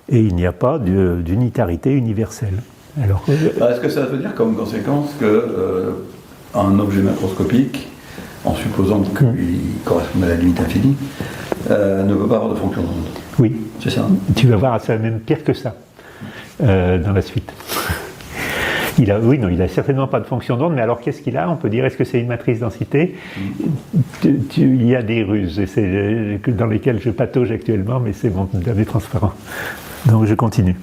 Et il n'y a pas d'unitarité universelle. Alors, est-ce que ça veut dire comme conséquence qu'un objet macroscopique, en supposant qu'il corresponde à la limite infinie, ne peut pas avoir de fonction d'onde? Oui. C'est ça? Tu vas voir, c'est même pire que ça dans la suite. Il a certainement pas de fonction d'onde, mais alors qu'est-ce qu'il a? On peut dire, est-ce que c'est une matrice densité? Il y a des ruses, et c'est dans lesquelles je patauge actuellement, mais c'est bon, c'est transparent. Donc je continue.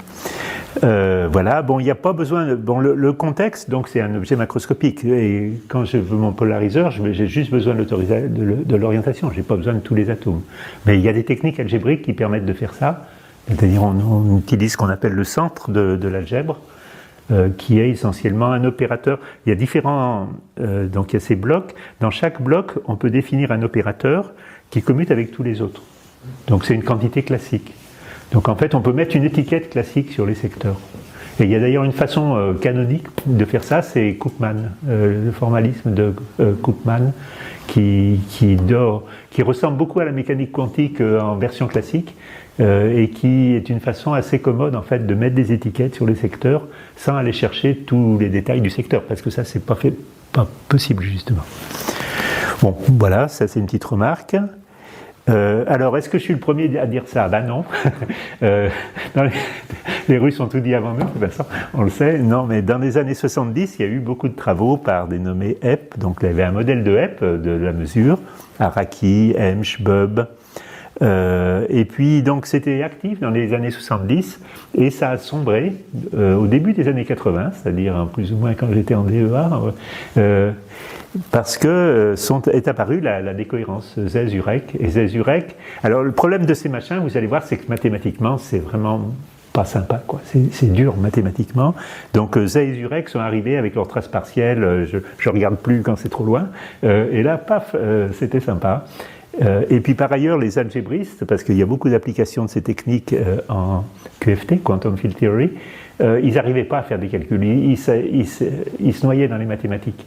Voilà, bon, il n'y a pas besoin. Bon, le contexte, donc c'est un objet macroscopique, et quand je veux mon polariseur, j'ai juste besoin de l'orientation, je n'ai pas besoin de tous les atomes. Mais il y a des techniques algébriques qui permettent de faire ça, c'est-à-dire on utilise ce qu'on appelle le centre de l'algèbre, qui est essentiellement un opérateur. Il y a différents, donc il y a ces blocs. Dans chaque bloc, on peut définir un opérateur qui commute avec tous les autres. Donc c'est une quantité classique. Donc en fait, on peut mettre une étiquette classique sur les secteurs. Et il y a d'ailleurs une façon canonique de faire ça, c'est Koopman, le formalisme de Koopman, qui ressemble beaucoup à la mécanique quantique en version classique, et qui est une façon assez commode en fait de mettre des étiquettes sur les secteurs sans aller chercher tous les détails du secteur, parce que ça c'est pas possible justement. Bon, voilà, ça c'est une petite remarque. Alors, est-ce que je suis le premier à dire ça? Ben non. Les Russes ont tout dit avant nous, ben ça, on le sait. Non, mais dans les années 70, il y a eu beaucoup de travaux par des nommés Epp. Donc, il y avait un modèle de Epp, de la mesure, Araki, Emsch, Bubb. Et puis, donc, c'était actif dans les années 70 et ça a sombré au début des années 80, c'est-à-dire plus ou moins quand j'étais en DEA. parce que est apparue la décohérence Z-Urec et Z-Urec. Alors le problème de ces machins, vous allez voir, c'est que mathématiquement, c'est vraiment pas sympa, quoi. C'est dur mathématiquement. Donc Z et Urec sont arrivés avec leur trace partielle, je regarde plus quand c'est trop loin, et là, paf, c'était sympa. Et puis par ailleurs, les algébristes, parce qu'il y a beaucoup d'applications de ces techniques en QFT, Quantum Field Theory, ils n'arrivaient pas à faire des calculs, ils se noyaient dans les mathématiques.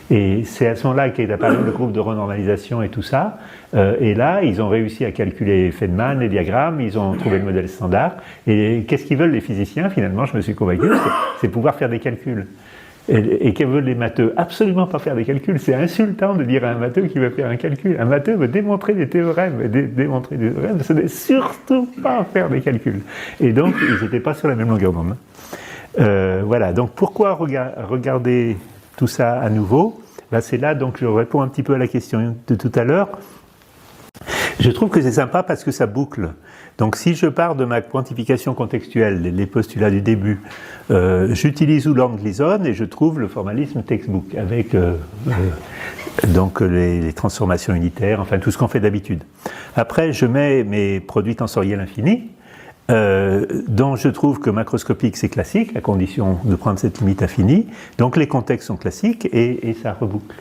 Et c'est à ce moment-là qu'est apparu le groupe de renormalisation et tout ça. Et là, ils ont réussi à calculer Feynman, les diagrammes, ils ont trouvé le modèle standard. Et qu'est-ce qu'ils veulent les physiciens, finalement, je me suis convaincu, c'est pouvoir faire des calculs. Et que veulent les matheux? Absolument pas faire des calculs. C'est insultant de dire à un matheux qu'il veut faire un calcul. Un matheux veut démontrer des théorèmes. Et démontrer des théorèmes, ce n'est surtout pas faire des calculs. Et donc, ils n'étaient pas sur la même longueur d'onde. Voilà. Donc, pourquoi regarder tout ça à nouveau? Ben, c'est là, donc, je réponds un petit peu à la question de tout à l'heure. Je trouve que c'est sympa parce que ça boucle. Donc si je pars de ma quantification contextuelle, les postulats du début, j'utilise Houland-Gleason et je trouve le formalisme textbook avec donc les transformations unitaires, enfin tout ce qu'on fait d'habitude. Après, je mets mes produits tensoriels infinis, dont je trouve que macroscopique c'est classique, à condition de prendre cette limite infinie. Donc les contextes sont classiques et ça reboucle.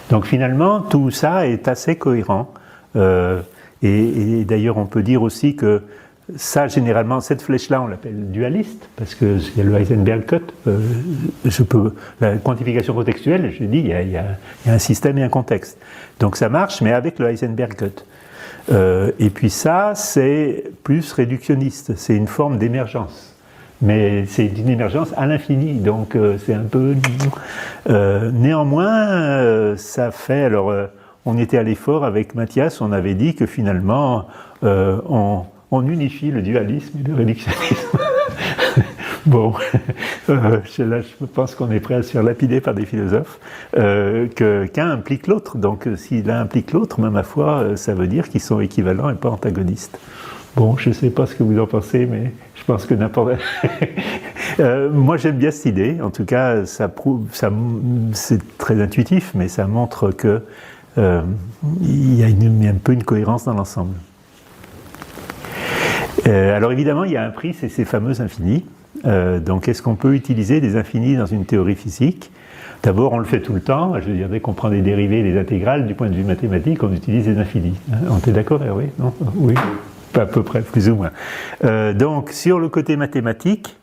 Donc finalement, tout ça est assez cohérent. Et d'ailleurs, on peut dire aussi que ça, généralement, cette flèche-là, on l'appelle dualiste, parce qu'il y a le Heisenberg cut. La quantification contextuelle, je dis, il y a un système et un contexte. Donc ça marche, mais avec le Heisenberg cut. Et puis ça, c'est plus réductionniste, c'est une forme d'émergence. Mais c'est une émergence à l'infini, donc c'est un peu... néanmoins, ça fait... Alors, on était à l'effort avec Mathias, on avait dit que finalement, on unifie le dualisme et le réductionnisme. Bon, là, je pense qu'on est prêt à se faire lapider par des philosophes, qu'un implique l'autre. Donc, si l'un implique l'autre, même ma foi, ça veut dire qu'ils sont équivalents et pas antagonistes. Bon, je ne sais pas ce que vous en pensez, mais je pense que n'importe... moi, j'aime bien cette idée. En tout cas, c'est très intuitif, mais ça montre que il y a un peu une cohérence dans l'ensemble. Alors évidemment, il y a un prix, c'est ces fameux infinis. Donc est-ce qu'on peut utiliser des infinis dans une théorie physique? D'abord, on le fait tout le temps. Je veux dire, dès qu'on prend des dérivés, des intégrales, du point de vue mathématique, on utilise des infinis. On est d'accord, Hervé? Non? Oui, à peu près, plus ou moins. Donc, sur le côté mathématique,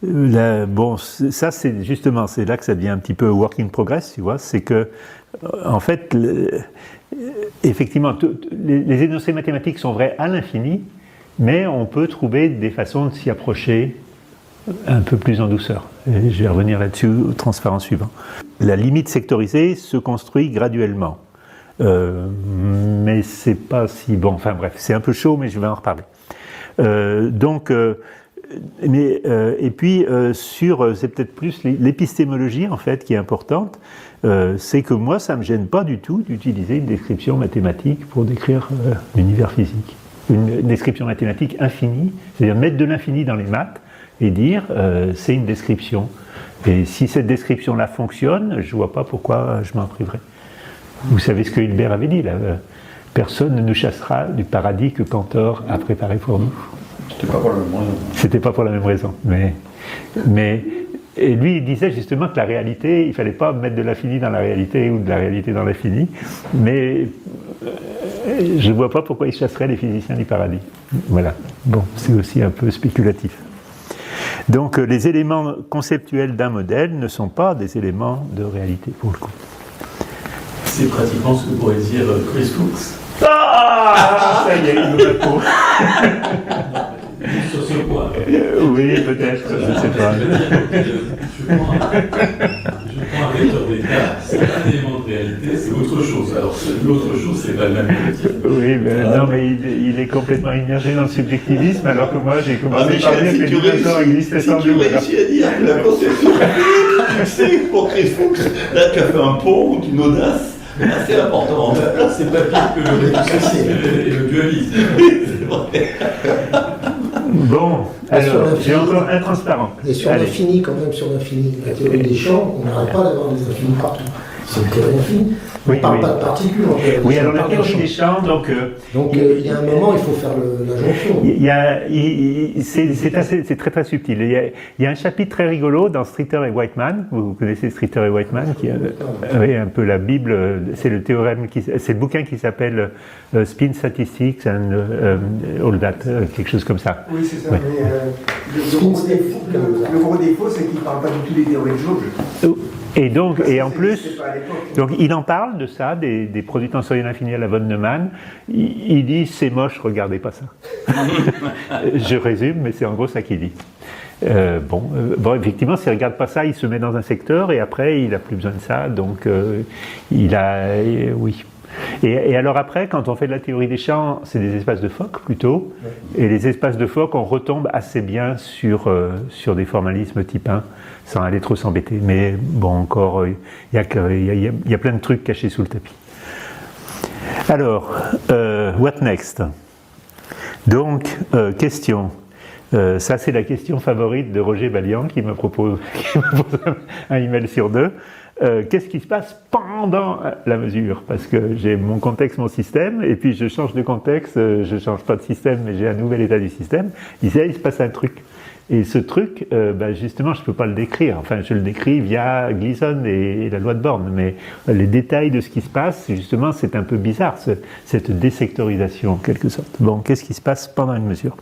bon, ça c'est justement, c'est là que ça devient un petit peu work in progress, tu vois, c'est que, en fait, effectivement, les énoncés mathématiques sont vrais à l'infini, mais on peut trouver des façons de s'y approcher un peu plus en douceur. Et je vais revenir là-dessus au transparent suivant. La limite sectorisée se construit graduellement, mais c'est pas si bon. Enfin bref, c'est un peu chaud, mais je vais en reparler. Et puis, c'est peut-être plus l'épistémologie, en fait, qui est importante. C'est que moi, ça ne me gêne pas du tout d'utiliser une description mathématique pour décrire l'univers physique. Une description mathématique infinie, c'est-à-dire mettre de l'infini dans les maths et dire c'est une description. Et si cette description-là fonctionne, je ne vois pas pourquoi je m'en priverais. Vous savez ce que Hilbert avait dit, là, personne ne nous chassera du paradis que Cantor a préparé pour nous. C'était pas pour la même raison. C'était pas pour la même raison, et lui il disait justement que la réalité, il fallait pas mettre de l'infini dans la réalité ou de la réalité dans l'infini, mais je ne vois pas pourquoi il chasserait les physiciens du paradis. Voilà. Bon, c'est aussi un peu spéculatif. Donc les éléments conceptuels d'un modèle ne sont pas des éléments de réalité pour le coup. C'est pratiquement ce que pourrait dire Chris Fuchs. Ah, ça y est, il me répond. Sur ce point. Oui, peut-être, je ne sais pas. Je prends un vecteur d'état, c'est pas un élément de réalité, c'est autre chose. Alors l'autre chose, c'est pas le même motif. Oui, mais non, mais il est complètement immergé dans le subjectivisme, alors que moi j'ai commencé par dire que les dinosaures existaient sans nous. Si tu réussis à dire que la conception est fixée pour Chris Fuchs, là tu as fait un pont d'une audace assez importante. Là, c'est pas pire que le réductionnisme et le dualisme. C'est vrai. Bon, Mais sur alors, l'infini- j'ai encore un transparent. Et sur Allez. l'infini, quand même, sur l'infini, la théorie des champs, on n'arrête pas d'avoir des infinis partout. C'est une théorie infinie. On Oui, ne parle oui. pas de particules en théorie. Oui, on alors la parle de théorie champs. des champs, donc... Donc il y a un moment, il faut faire la jonction. C'est très très subtil. Il y a un chapitre très rigolo dans Streeter et Whiteman. Vous connaissez Streeter et Whiteman, qui est oui, un peu la Bible. C'est le théorème, c'est le bouquin qui s'appelle Spin Statistics and All That, quelque chose comme ça. Oui, c'est ça. Ouais. Mais le gros défaut, c'est qu'il ne parle pas du tout des théories de jauge. Et donc, Parce que et en ça plus, n'existait pas à l'époque. donc il en parle de ça, des produits tensoriels infinis à la von Neumann. Il dit c'est moche, regardez pas ça. Je résume, mais c'est en gros ça qu'il dit. Bon, effectivement, s'il ne regarde pas ça, il se met dans un secteur et après, il n'a plus besoin de ça. Donc, oui. Et alors après, quand on fait de la théorie des champs, c'est des espaces de Fock plutôt. Et les espaces de Fock, on retombe assez bien sur des formalismes type 1, sans aller trop s'embêter. Mais bon, encore, il y a plein de trucs cachés sous le tapis. Alors, what next? Donc, question. Ça, c'est la question favorite de Roger Ballian qui me propose un email sur 2. Qu'est-ce qui se passe pendant la mesure? Parce que j'ai mon contexte, mon système, et puis je change de contexte, je change pas de système, mais j'ai un nouvel état du système. Il se passe un truc. Et ce truc, justement, je peux pas le décrire. Enfin, je le décris via Gleason et la loi de Born, mais les détails de ce qui se passe, justement, c'est un peu bizarre, cette désectorisation, en quelque sorte. Bon, qu'est-ce qui se passe pendant une mesure?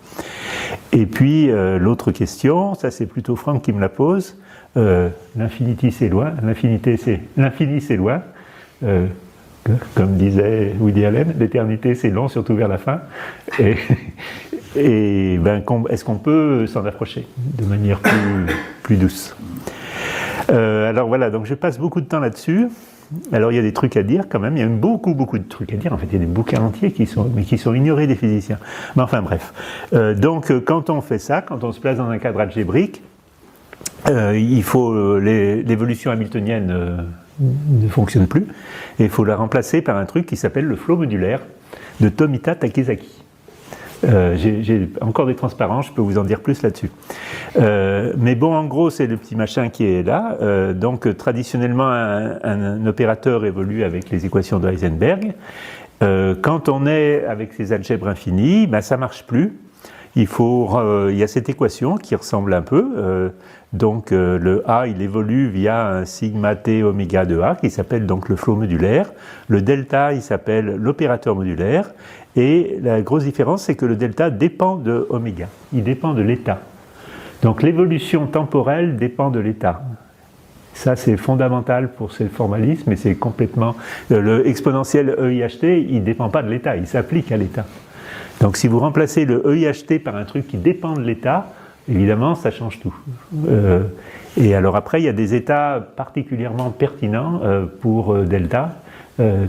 Et puis, l'autre question, ça c'est plutôt Franck qui me la pose. L'infinité c'est loin, l'infini c'est loin, comme disait Woody Allen, l'éternité c'est long, surtout vers la fin. Et est-ce qu'on peut s'en approcher de manière plus douce? Alors voilà, donc je passe beaucoup de temps là-dessus. Alors il y a des trucs à dire quand même, il y a beaucoup de trucs à dire. En fait, il y a des bouquins entiers qui sont ignorés des physiciens. Mais enfin bref. Donc quand on fait ça, quand on se place dans un cadre algébrique, il faut l'évolution hamiltonienne ne fonctionne plus et il faut la remplacer par un truc qui s'appelle le flot modulaire de Tomita Takezaki. J'ai encore des transparents, je peux vous en dire plus là-dessus. Mais bon, en gros, c'est le petit machin qui est là. Donc, traditionnellement, un opérateur évolue avec les équations de Heisenberg. Quand on est avec ces algèbres infinies, ça marche plus. Il y a cette équation qui ressemble un peu. Donc le A, il évolue via un sigma t oméga de A qui s'appelle donc le flot modulaire. Le delta, il s'appelle l'opérateur modulaire. Et la grosse différence, c'est que le delta dépend de oméga. Il dépend de l'état. Donc l'évolution temporelle dépend de l'état. Ça, c'est fondamental pour ce formalisme et c'est complètement... Le exponentiel EIHT, il ne dépend pas de l'état, il s'applique à l'état. Donc si vous remplacez le EIHT par un truc qui dépend de l'état, évidemment, ça change tout. Et alors après, il y a des états particulièrement pertinents pour delta,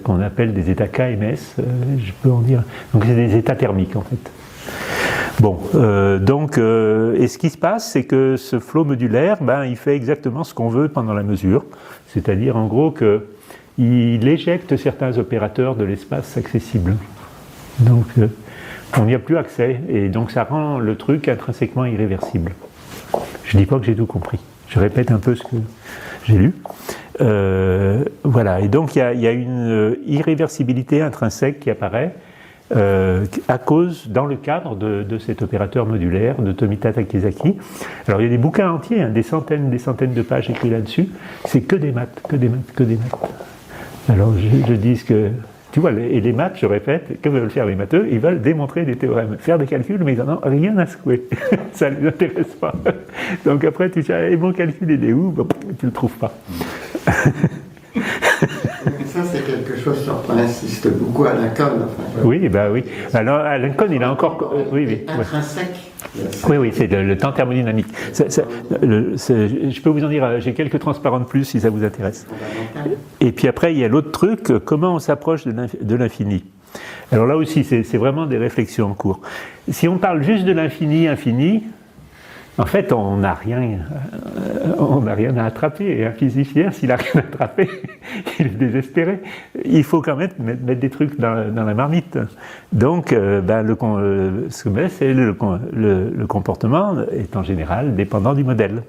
qu'on appelle des états KMS, je peux en dire. Donc c'est des états thermiques en fait. Bon, et ce qui se passe, c'est que ce flot modulaire, il fait exactement ce qu'on veut pendant la mesure, c'est-à-dire en gros qu'il éjecte certains opérateurs de l'espace accessible. Donc on n'y a plus accès, et donc ça rend le truc intrinsèquement irréversible. Je ne dis pas que j'ai tout compris, je répète un peu ce que j'ai lu. Voilà, et donc il y a une irréversibilité intrinsèque qui apparaît à cause, dans le cadre de cet opérateur modulaire de Tomita Takezaki. Alors il y a des bouquins entiers, des centaines de pages écrites là-dessus, c'est que des maths. Alors je dis que... Tu vois, et les maths, je répète, que veulent faire les matheux? Ils veulent démontrer des théorèmes, faire des calculs, mais ils n'en ont rien à secouer. Ça ne les intéresse pas. Donc après, tu dis, et mon calcul, il est où? Tu ne le trouves pas. Ça, c'est quelque chose sur quoi insiste beaucoup à Lincoln. Enfin, oui. Alors, à Lincoln, il a encore... oui. Intrinsèque. Oui, c'est le temps thermodynamique. Je peux vous en dire, j'ai quelques transparents de plus si ça vous intéresse. Et puis après, il y a l'autre truc, comment on s'approche de l'infini. Alors là aussi, c'est vraiment des réflexions en cours. Si on parle juste de l'infini, En fait, on n'a rien à attraper. Et un physicien, s'il n'a rien à attraper, il est désespéré. Il faut quand même mettre des trucs dans la marmite. Donc, ce que c'est le comportement est en général dépendant du modèle.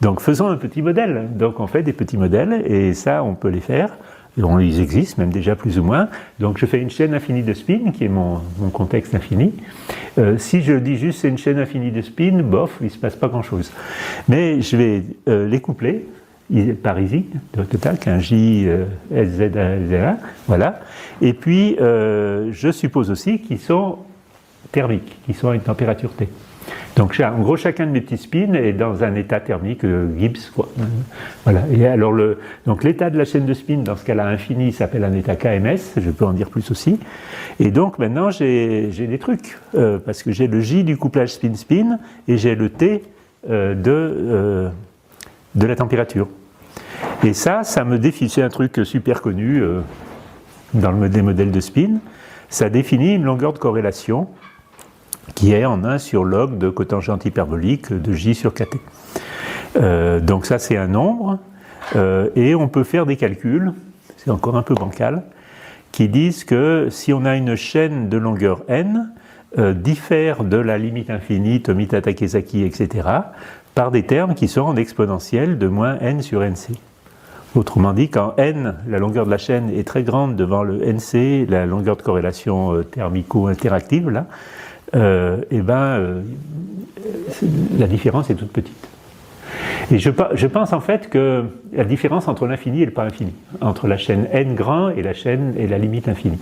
Donc, faisons un petit modèle. Donc, on fait des petits modèles, et ça, on peut les faire. Ils existent même déjà plus ou moins. Donc je fais une chaîne infinie de spin, qui est mon contexte infini. Si je dis juste c'est une chaîne infinie de spin, bof, il ne se passe pas grand-chose. Mais je vais les coupler par ici, total, qu'un J, S, Z, Z1, voilà. Et puis je suppose aussi qu'ils sont thermiques, qu'ils sont à une température T. Donc en gros, chacun de mes petits spins est dans un état thermique Gibbs, quoi. Voilà. Et alors donc l'état de la chaîne de spin dans ce cas-là infini s'appelle un état KMS. Je peux en dire plus aussi. Et donc maintenant j'ai des trucs parce que j'ai le J du couplage spin-spin et j'ai le T de la température. Et ça me définit, c'est un truc super connu dans les modèles de spin. Ça définit une longueur de corrélation qui est en 1 sur log de cotangente hyperbolique de J sur KT. Donc ça c'est un nombre, et on peut faire des calculs, c'est encore un peu bancal, qui disent que si on a une chaîne de longueur n, diffère de la limite infinie, Tomita, Takezaki, etc., par des termes qui sont en exponentielle de moins n sur nc. Autrement dit, quand n, la longueur de la chaîne, est très grande devant le nc, la longueur de corrélation thermico-interactive, là, la différence est toute petite. Et je pense en fait que la différence entre l'infini et le pas infini, entre la chaîne n grand et la limite infinie,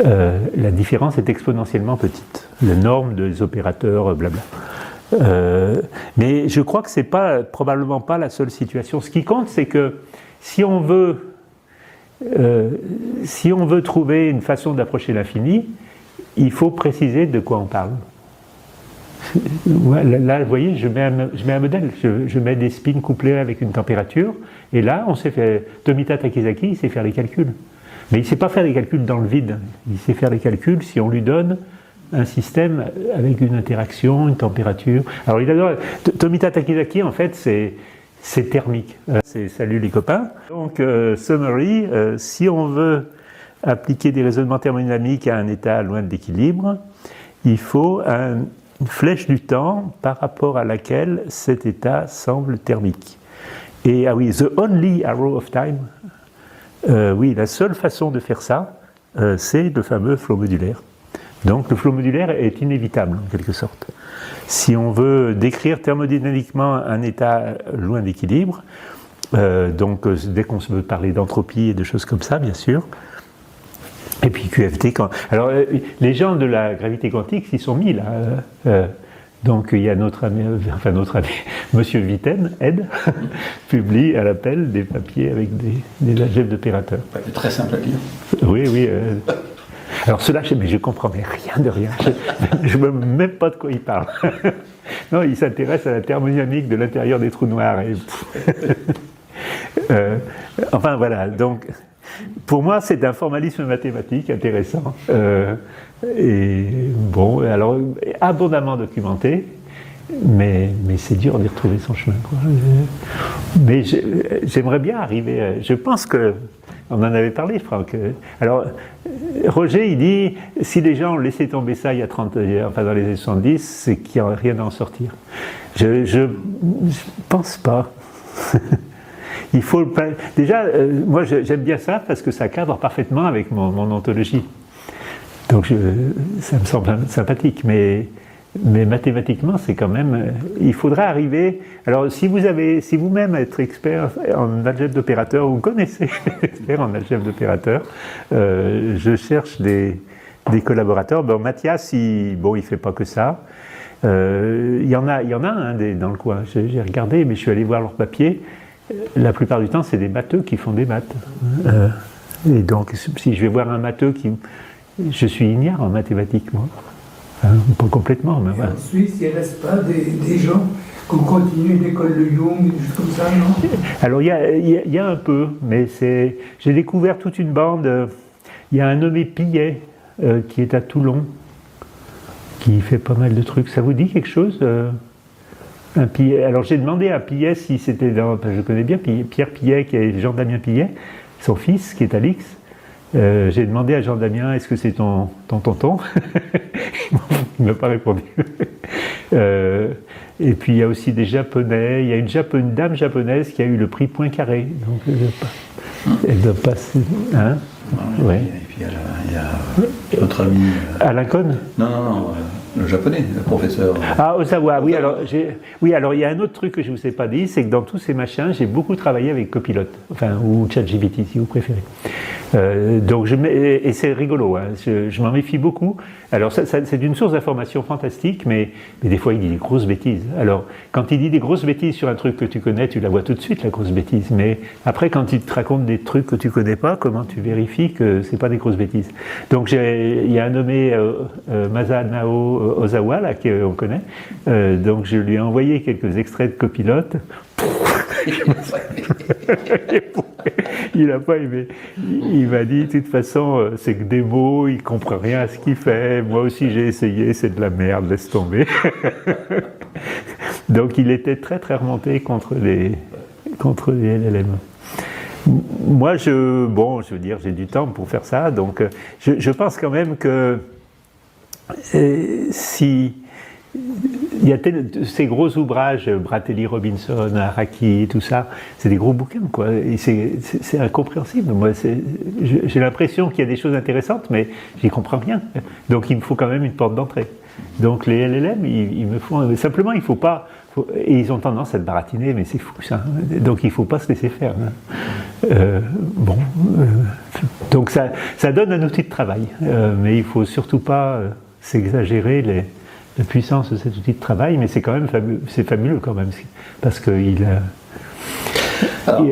la différence est exponentiellement petite. La norme des opérateurs, blabla. Mais je crois que c'est probablement pas la seule situation. Ce qui compte, c'est que si on veut trouver une façon d'approcher l'infini, il faut préciser de quoi on parle. Là, vous voyez, je mets un modèle, je mets des spins couplés avec une température, et là, on sait faire, Tomita Takezaki, il sait faire les calculs. Mais il ne sait pas faire les calculs dans le vide. Il sait faire les calculs si on lui donne un système avec une interaction, une température. Alors, il adore. Tomita Takezaki, en fait, c'est thermique. Salut les copains. Donc, summary, si on veut appliquer des raisonnements thermodynamiques à un état loin de l'équilibre, il faut une flèche du temps par rapport à laquelle cet état semble thermique. Et oui, the only arrow of time, oui, la seule façon de faire ça, c'est le fameux flot modulaire. Donc le flot modulaire est inévitable en quelque sorte. Si on veut décrire thermodynamiquement un état loin d'équilibre, donc dès qu'on veut parler d'entropie et de choses comme ça, bien sûr. Et puis QFT, alors les gens de la gravité quantique s'y sont mis là. Donc il y a notre ami, Monsieur Witten, Ed, publie à l'appel des papiers avec des algèbres d'opérateurs. C'est très simple à lire. Oui. Alors cela, je ne comprends rien de rien. Je ne sais même pas de quoi il parle. Non, il s'intéresse à la thermodynamique de l'intérieur des trous noirs. Enfin voilà, donc pour moi c'est un formalisme mathématique intéressant. Et bon, alors abondamment documenté, mais c'est dur d'y retrouver son chemin, quoi. Mais j'aimerais bien arriver. Je pense que on en avait parlé, Franck. Alors, Roger, il dit, si les gens ont laissé tomber ça il y a 30, enfin dans les années 70, c'est qu'il n'y a rien à en sortir. Je pense pas. Il faut déjà, moi j'aime bien ça parce que ça cadre parfaitement avec mon ontologie. Donc ça me semble sympathique, mais mathématiquement, c'est quand même. Il faudra arriver. Alors, si vous-même êtes expert en algèbre d'opérateurs, vous connaissez des experts en algèbre d'opérateurs, je cherche des collaborateurs. Bon, Mathias, il fait pas que ça. Il y en a un dans le coin. J'ai regardé, mais je suis allé voir leur papier. La plupart du temps, c'est des matheux qui font des maths. Et donc, si je vais voir un matheux je suis ignare en mathématiques, moi. Enfin, pas complètement, mais voilà. En Suisse, il ne reste pas des gens qui ont continué l'école de Jung, des choses comme ça, non? Alors, il y a un peu, mais j'ai découvert toute une bande. Il y a un nommé Pillet qui est à Toulon, qui fait pas mal de trucs. Ça vous dit quelque chose? un Pillet. Alors j'ai demandé à Pillet si c'était dans. Je connais bien Pierre Pillet, qui est Jean-Damien Pillet, son fils, qui est Alix. J'ai demandé à Jean-Damien, est-ce que c'est ton tonton? Il ne m'a pas répondu. Et puis il y a aussi des Japonais. Il y a une dame japonaise qui a eu le prix Poincaré. Donc elle doit passer. Hein? Ouais. Et puis il y a notre ami. Alain Cohn? Non, le japonais, le professeur. Ah, Ozawa, oui, alors il y a un autre truc que je ne vous ai pas dit, c'est que dans tous ces machins, j'ai beaucoup travaillé avec Copilot, ou ChatGPT si vous préférez. Et c'est rigolo, hein, je m'en méfie beaucoup. Alors c'est une source d'information fantastique, mais des fois il dit des grosses bêtises. Alors quand il dit des grosses bêtises sur un truc que tu connais, tu la vois tout de suite, la grosse bêtise. Mais après, quand il te raconte des trucs que tu connais pas, comment tu vérifies que c'est pas des grosses bêtises? Donc il y a un nommé Masanao Ozawa, là, qu'on connaît. Donc je lui ai envoyé quelques extraits de Copilot. Il n'a pas aimé. Il m'a dit, de toute façon, c'est que des mots, il ne comprend rien à ce qu'il fait. Moi aussi, j'ai essayé, c'est de la merde, laisse tomber. Donc, il était très, très remonté contre les LLM. Moi, je veux dire, j'ai du temps pour faire ça. Donc, je pense quand même que si... Il y a ces gros ouvrages, Bratelli, Robinson, Araki, tout ça, c'est des gros bouquins, quoi. Et c'est incompréhensible. Moi, j'ai l'impression qu'il y a des choses intéressantes, mais j'y comprends rien. Donc, il me faut quand même une porte d'entrée. Donc, les LLM, ils me font. Simplement, il ne faut pas. Et ils ont tendance à te baratiner, mais c'est fou, ça. Donc, il ne faut pas se laisser faire. Donc, ça donne un outil de travail, mais il ne faut surtout pas s'exagérer la puissance de cet outil de travail, mais c'est quand même fabuleux quand même, parce qu'il a... Alors,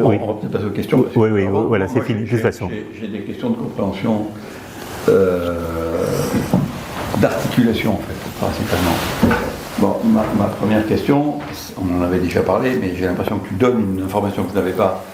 on va peut-être passer aux questions. Oui, voilà, c'est fini, de toute façon. J'ai des questions de compréhension, d'articulation, en fait, principalement. Bon, ma première question, on en avait déjà parlé, mais j'ai l'impression que tu donnes une information que je n'avais pas,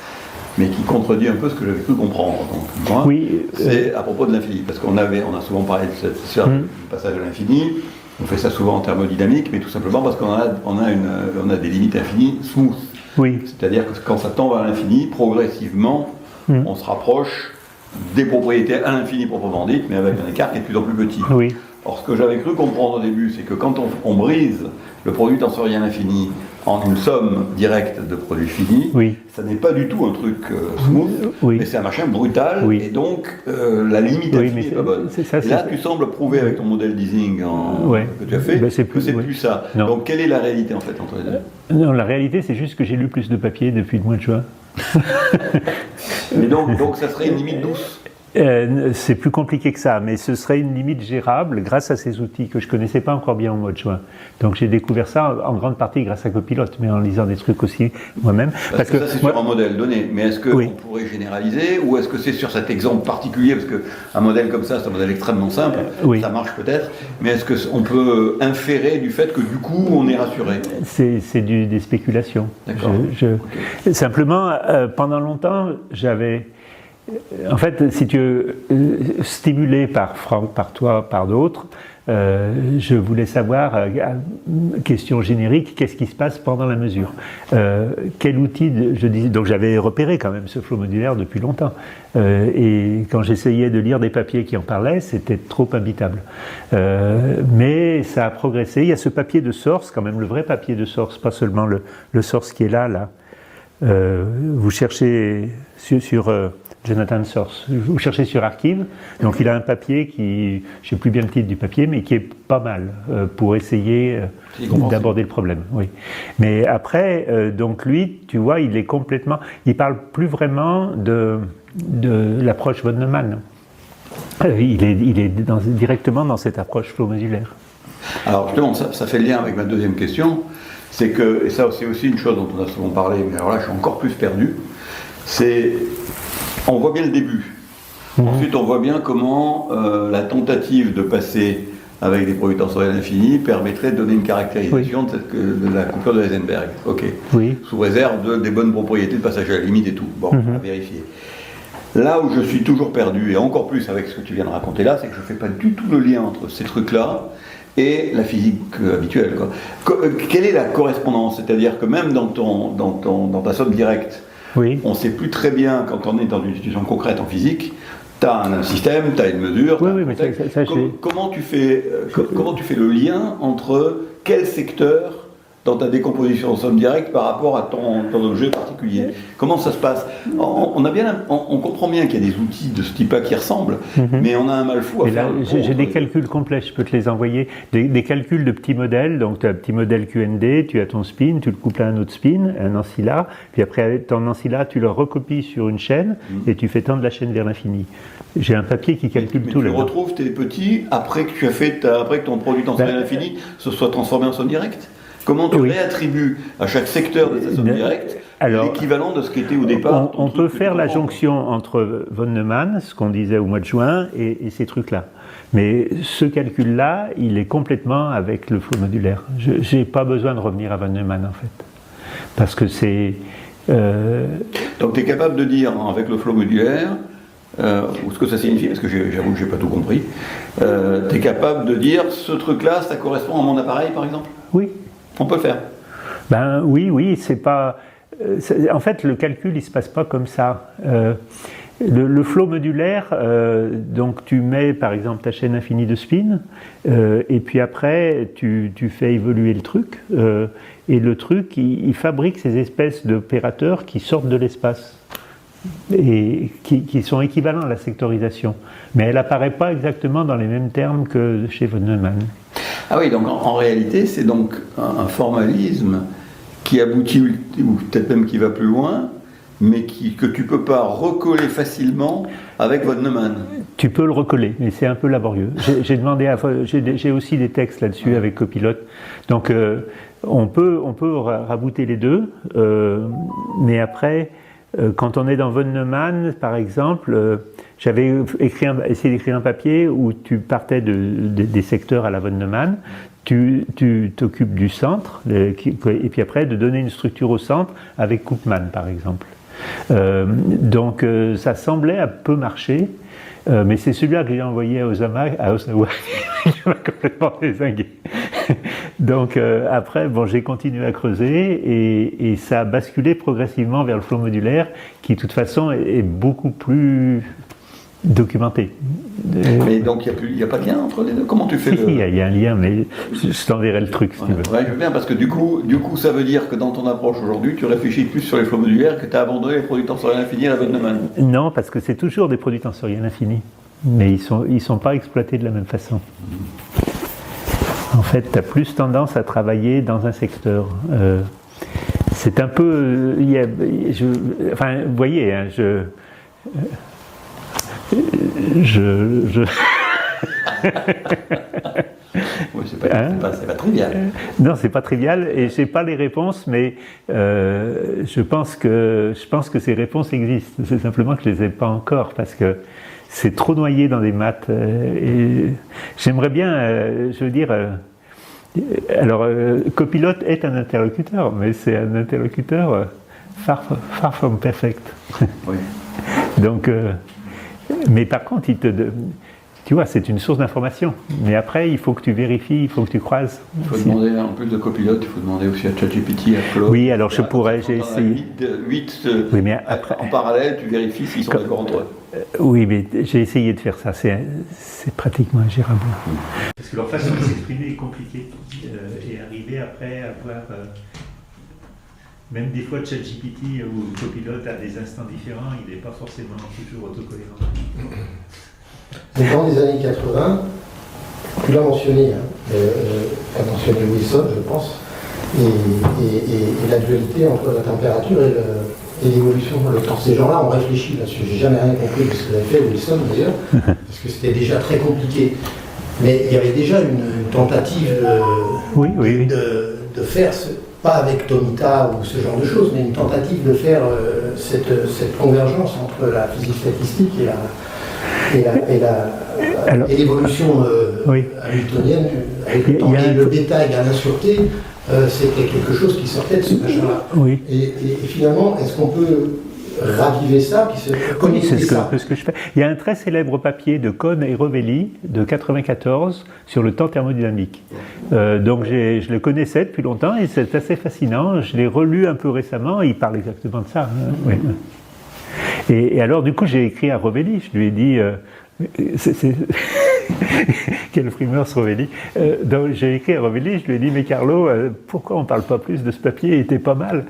mais qui contredit un peu ce que j'avais cru comprendre. Donc, moi, c'est à propos de l'infini, parce qu'on a souvent parlé de cette histoire du passage à l'infini. On fait ça souvent en thermodynamique, mais tout simplement parce qu'on a des limites infinies smooth. Oui. C'est-à-dire que quand ça tend à l'infini, progressivement, on se rapproche des propriétés à l'infini proprement dites, mais avec un écart qui est de plus en plus petit. Oui. Or, ce que j'avais cru comprendre au début, c'est que quand on brise le produit tensoriel infini en une somme directe de produits finis, ça n'est pas du tout un truc smooth, mais c'est un machin brutal, et donc la limite infinie n'est pas bonne. Et là, tu sembles prouver avec ton modèle d'Ising que tu as fait que c'est plus ça. Non. Donc, quelle est la réalité en fait entre les deux? Non, la réalité, c'est juste que j'ai lu plus de papier depuis le mois de juin. Mais donc, ça serait une limite douce? C'est plus compliqué que ça, mais ce serait une limite gérable grâce à ces outils que je ne connaissais pas encore bien au mois de juin. Donc j'ai découvert ça en grande partie grâce à Copilot, mais en lisant des trucs aussi moi-même. Parce que ça c'est sur un modèle donné, mais est-ce qu'on pourrait généraliser, ou est-ce que c'est sur cet exemple particulier, parce qu'un modèle comme ça, c'est un modèle extrêmement simple, ça marche peut-être, mais est-ce qu'on peut inférer du fait que du coup on est rassuré? C'est des spéculations. D'accord. Simplement, pendant longtemps, j'avais... En fait, si tu veux, stimulé par Franck, par toi, par d'autres, je voulais savoir, question générique, qu'est-ce qui se passe pendant la mesure? Quel outil, donc j'avais repéré quand même ce flot modulaire depuis longtemps. Et quand j'essayais de lire des papiers qui en parlaient, c'était trop imbitable. Mais ça a progressé. Il y a ce papier de source, quand même le vrai papier de source, pas seulement le source qui est là. Vous cherchez sur Jonathan Source. Vous cherchez sur Archive, donc il a un papier qui, je ne sais plus bien le titre du papier, mais qui est pas mal pour essayer d'aborder le problème. Oui. Mais après, donc lui, tu vois, il parle plus vraiment de l'approche von Neumann. Il est directement dans cette approche flow modulaire. Alors justement, ça fait le lien avec ma deuxième question, c'est que, et ça c'est aussi une chose dont on a souvent parlé, mais alors là je suis encore plus perdu, c'est... On voit bien le début. Ensuite, on voit bien comment la tentative de passer avec des produits tensoriels infinis permettrait de donner une caractérisation de la coupure de Heisenberg. Ok. Sous réserve des bonnes propriétés de passage à la limite et tout. Bon, on va vérifier. Là où je suis toujours perdu, et encore plus avec ce que tu viens de raconter là, c'est que je ne fais pas du tout le lien entre ces trucs-là et la physique habituelle, quoi. Quelle est la correspondance? C'est-à-dire que même dans ta somme directe, Oui. on ne sait plus très bien, quand on est dans une situation concrète en physique, tu as un système, tu as une mesure. Oui, oui, mais ça, comment tu fais le lien entre quel secteur dans ta décomposition en somme directe par rapport à ton objet particulier? Comment ça se passe? On comprend bien qu'il y a des outils de ce type-là qui ressemblent, mais on a un mal fou à faire. J'ai des calculs complets, je peux te les envoyer. Des calculs de petits modèles, donc tu as un petit modèle QND, tu as ton spin, tu le couples à un autre spin, un ancilla, puis après ton ancilla, tu le recopies sur une chaîne et tu fais tendre la chaîne vers l'infini. J'ai un papier qui calcule tout là. Tu retrouves tes petits après que ton produit tensionnel infini se soit transformé en somme directe? Comment tu réattribues à chaque secteur de ta somme directe l'équivalent de ce qui était au départ? On peut faire la jonction entre von Neumann, ce qu'on disait au mois de juin, et ces trucs-là. Mais ce calcul-là, il est complètement avec le flot modulaire. Je n'ai pas besoin de revenir à von Neumann, en fait. Parce que c'est... Donc tu es capable de dire, avec le flot modulaire, ou ce que ça signifie, parce que j'avoue que je n'ai pas tout compris, tu es capable de dire, ce truc-là, ça correspond à mon appareil, par exemple? Oui. On peut le faire. Ben oui, c'est pas... en fait, le calcul, il ne se passe pas comme ça. Le flot modulaire, donc tu mets par exemple ta chaîne infinie de spin, et puis après tu fais évoluer le truc, et le truc, il fabrique ces espèces d'opérateurs qui sortent de l'espace, et qui sont équivalents à la sectorisation. Mais elle n'apparaît pas exactement dans les mêmes termes que chez von Neumann. Ah oui, donc en réalité, c'est donc un formalisme qui aboutit, ou peut-être même qui va plus loin, mais que tu ne peux pas recoller facilement avec von Neumann. Tu peux le recoller, mais c'est un peu laborieux. J'ai aussi des textes là-dessus avec Copilote. Donc on peut rabouter les deux, mais après, quand on est dans von Neumann, par exemple, j'avais essayé d'écrire un papier où tu partais des secteurs à la von Neumann, tu t'occupes du centre, et puis après de donner une structure au centre avec Koopman, par exemple. Donc ça semblait un peu marcher, mais c'est celui-là que j'ai envoyé à Osawa qui m'a complètement dézingué. Donc après, j'ai continué à creuser et ça a basculé progressivement vers le flot modulaire qui de toute façon est beaucoup plus documenté. Mais donc il n'y a pas de lien entre les deux? Comment tu fais il y a un lien, mais je t'enverrai le truc si tu veux. Ouais, je veux bien, parce que du coup ça veut dire que dans ton approche aujourd'hui, tu réfléchis plus sur les flots modulaires, que tu as abandonné les produits tensoriels infinis à la von Neumann. Non, parce que c'est toujours des produits tensoriels infinis, mais ils sont pas exploités de la même façon. En fait, tu as plus tendance à travailler dans un secteur. C'est un peu... vous voyez, hein, Oui, c'est pas trivial. Non, c'est pas trivial, et j'ai pas les réponses, mais je pense que ces réponses existent. C'est simplement que je les ai pas encore, parce que c'est trop noyé dans des maths. Et j'aimerais bien, je veux dire... alors, Copilote est un interlocuteur, mais c'est un interlocuteur far from perfect. Oui. Donc, mais par contre, tu vois, c'est une source d'information. Mais après, il faut que tu vérifies, il faut que tu croises. Il faut demander, en plus de Copilote, il faut demander aussi à ChatGPT, à Claude. Oui, alors j'ai essayé. 8 oui, mais après, en parallèle, tu vérifies s'ils sont d'accord entre eux. Oui, mais j'ai essayé de faire ça. C'est pratiquement ingérable. Parce que leur façon de s'exprimer est compliquée. Et arriver après à voir... même des fois, ChatGPT ou Copilote à des instants différents, il n'est pas forcément toujours autocohérent. Donc dans les années 80, tu l'as mentionné, tu as mentionné Wilson, je pense, et la dualité entre la température et l'évolution. Ces gens-là ont réfléchi là-dessus. J'ai jamais rien compris de ce que avait fait Wilson d'ailleurs, parce que c'était déjà très compliqué. Mais il y avait déjà une tentative de faire, pas avec Tomita ou ce genre de choses, mais une tentative de faire cette convergence entre la physique statistique et l'évolution hamiltonienne, et le détail à la sûreté, c'était quelque chose qui sortait de ce machin-là. Oui. Et finalement, est-ce qu'on peut raviver ça, puis se Oui, connecter c'est ça. ce que je fais. Il y a un très célèbre papier de Cohn et Rovelli de 94 sur le temps thermodynamique. Donc je le connaissais depuis longtemps et c'est assez fascinant. Je l'ai relu un peu récemment et il parle exactement de ça. Hein, ouais. Et alors du coup j'ai écrit à Rovelli, je lui ai dit... Quel frimeur ce Rovelli. Donc j'ai écrit à Rovelli, je lui ai dit mais Carlo, pourquoi on ne parle pas plus de ce papier, il était pas mal.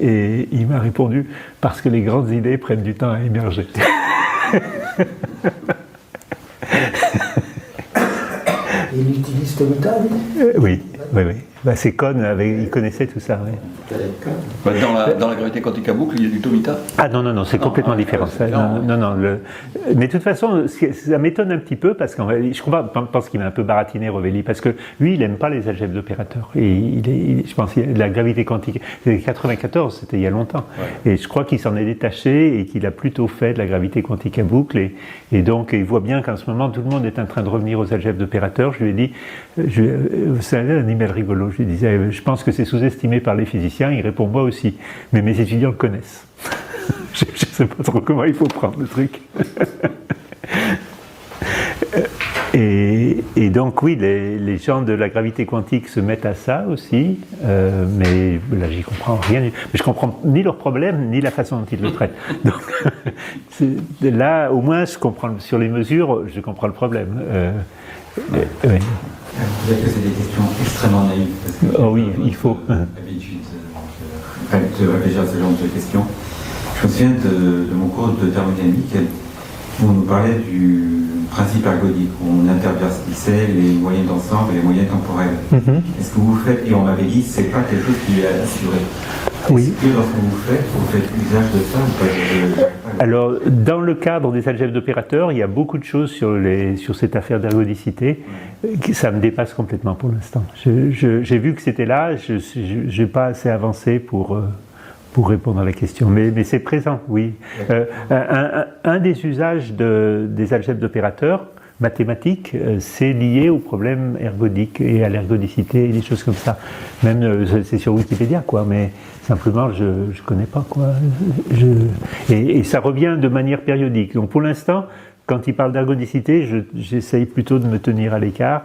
Et il m'a répondu parce que les grandes idées prennent du temps à émerger. Et il utilise Tomita, Oui. Bah, c'est Cohn, il connaissait tout ça. Oui. Bah, dans la gravité quantique à boucle, il y a du Tomita. Ah non, c'est complètement différent. Ça, non. Mais de toute façon, ça m'étonne un petit peu parce que je pense qu'il m'a un peu baratiné Rovelli parce que lui, il n'aime pas les algèbres d'opérateurs. Et je pense que la gravité quantique, c'est 94, c'était il y a longtemps. Ouais. Et je crois qu'il s'en est détaché et qu'il a plutôt fait de la gravité quantique à boucle. Et donc, il voit bien qu'en ce moment, tout le monde est en train de revenir aux algèbres d'opérateurs. Je lui ai dit, c'est un email rigolo. Je lui disais, je pense que c'est sous-estimé par les physiciens. Il répond, moi aussi. Mais mes étudiants le connaissent. Je ne sais pas trop comment il faut prendre le truc. Et donc oui, les gens de la gravité quantique se mettent à ça aussi, mais là j'y comprends rien. Mais je comprends ni leurs problèmes, ni la façon dont ils le traitent. Donc là, au moins, je comprends, sur les mesures, je comprends le problème. Oui. Peut-être que c'est des questions extrêmement naïves. Parce que, oh oui, il faut. L'habitude de réfléchir à ce genre de questions. Je me souviens de mon cours de thermodynamique où on nous parlait du principe ergodique, où on intervertissait les moyennes d'ensemble et les moyennes temporelles. Mm-hmm. Est-ce que vous faites, et on m'avait dit, c'est pas quelque chose qui est assuré. Oui. Est-ce que lorsque vous faites usage de ça ou pas? Alors, dans le cadre des algèbres d'opérateurs, il y a beaucoup de choses sur cette affaire d'ergodicité. Ça me dépasse complètement pour l'instant. J'ai vu que c'était là, je n'ai pas assez avancé pour répondre à la question. Mais c'est présent, oui. Un des usages des algèbres d'opérateurs mathématiques, c'est lié au problème ergodique et à l'ergodicité et des choses comme ça. Même, c'est sur Wikipédia, quoi, mais simplement, je ne connais pas, quoi. Et ça revient de manière périodique. Donc pour l'instant, quand il parle d'ergodicité, j'essaye plutôt de me tenir à l'écart,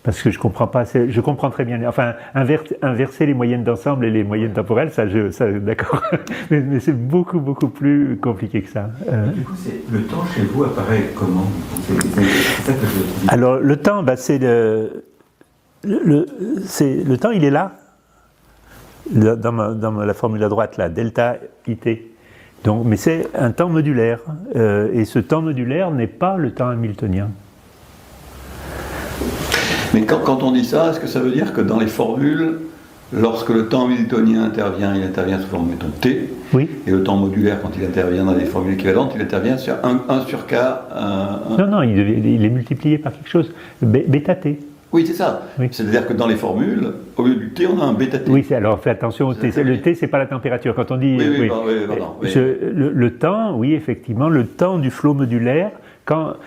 parce que je comprends pas assez, je comprends très bien, enfin, inverser les moyennes d'ensemble et les moyennes temporelles, ça d'accord, mais c'est beaucoup plus compliqué que ça. Du coup, le temps chez vous apparaît comment? C'est ça que je dis. Alors, le temps, c'est le temps, il est là, dans la formule à droite, là, delta IT. Donc, mais c'est un temps modulaire, et ce temps modulaire n'est pas le temps hamiltonien. Mais quand on dit ça, est-ce que ça veut dire que dans les formules, lorsque le temps hamiltonien intervient, il intervient sous forme, mettons, T, oui. Et le temps modulaire, quand il intervient dans des formules équivalentes, il intervient sur 1 sur K. Non, il est multiplié par quelque chose, bêta T. Oui, c'est ça. Oui. C'est-à-dire que dans les formules, au lieu du T, on a un bêta T. Oui, alors fais attention au T. Le T, c'est pas la température. Quand on dit... Le temps, oui, effectivement, le temps du flot modulaire...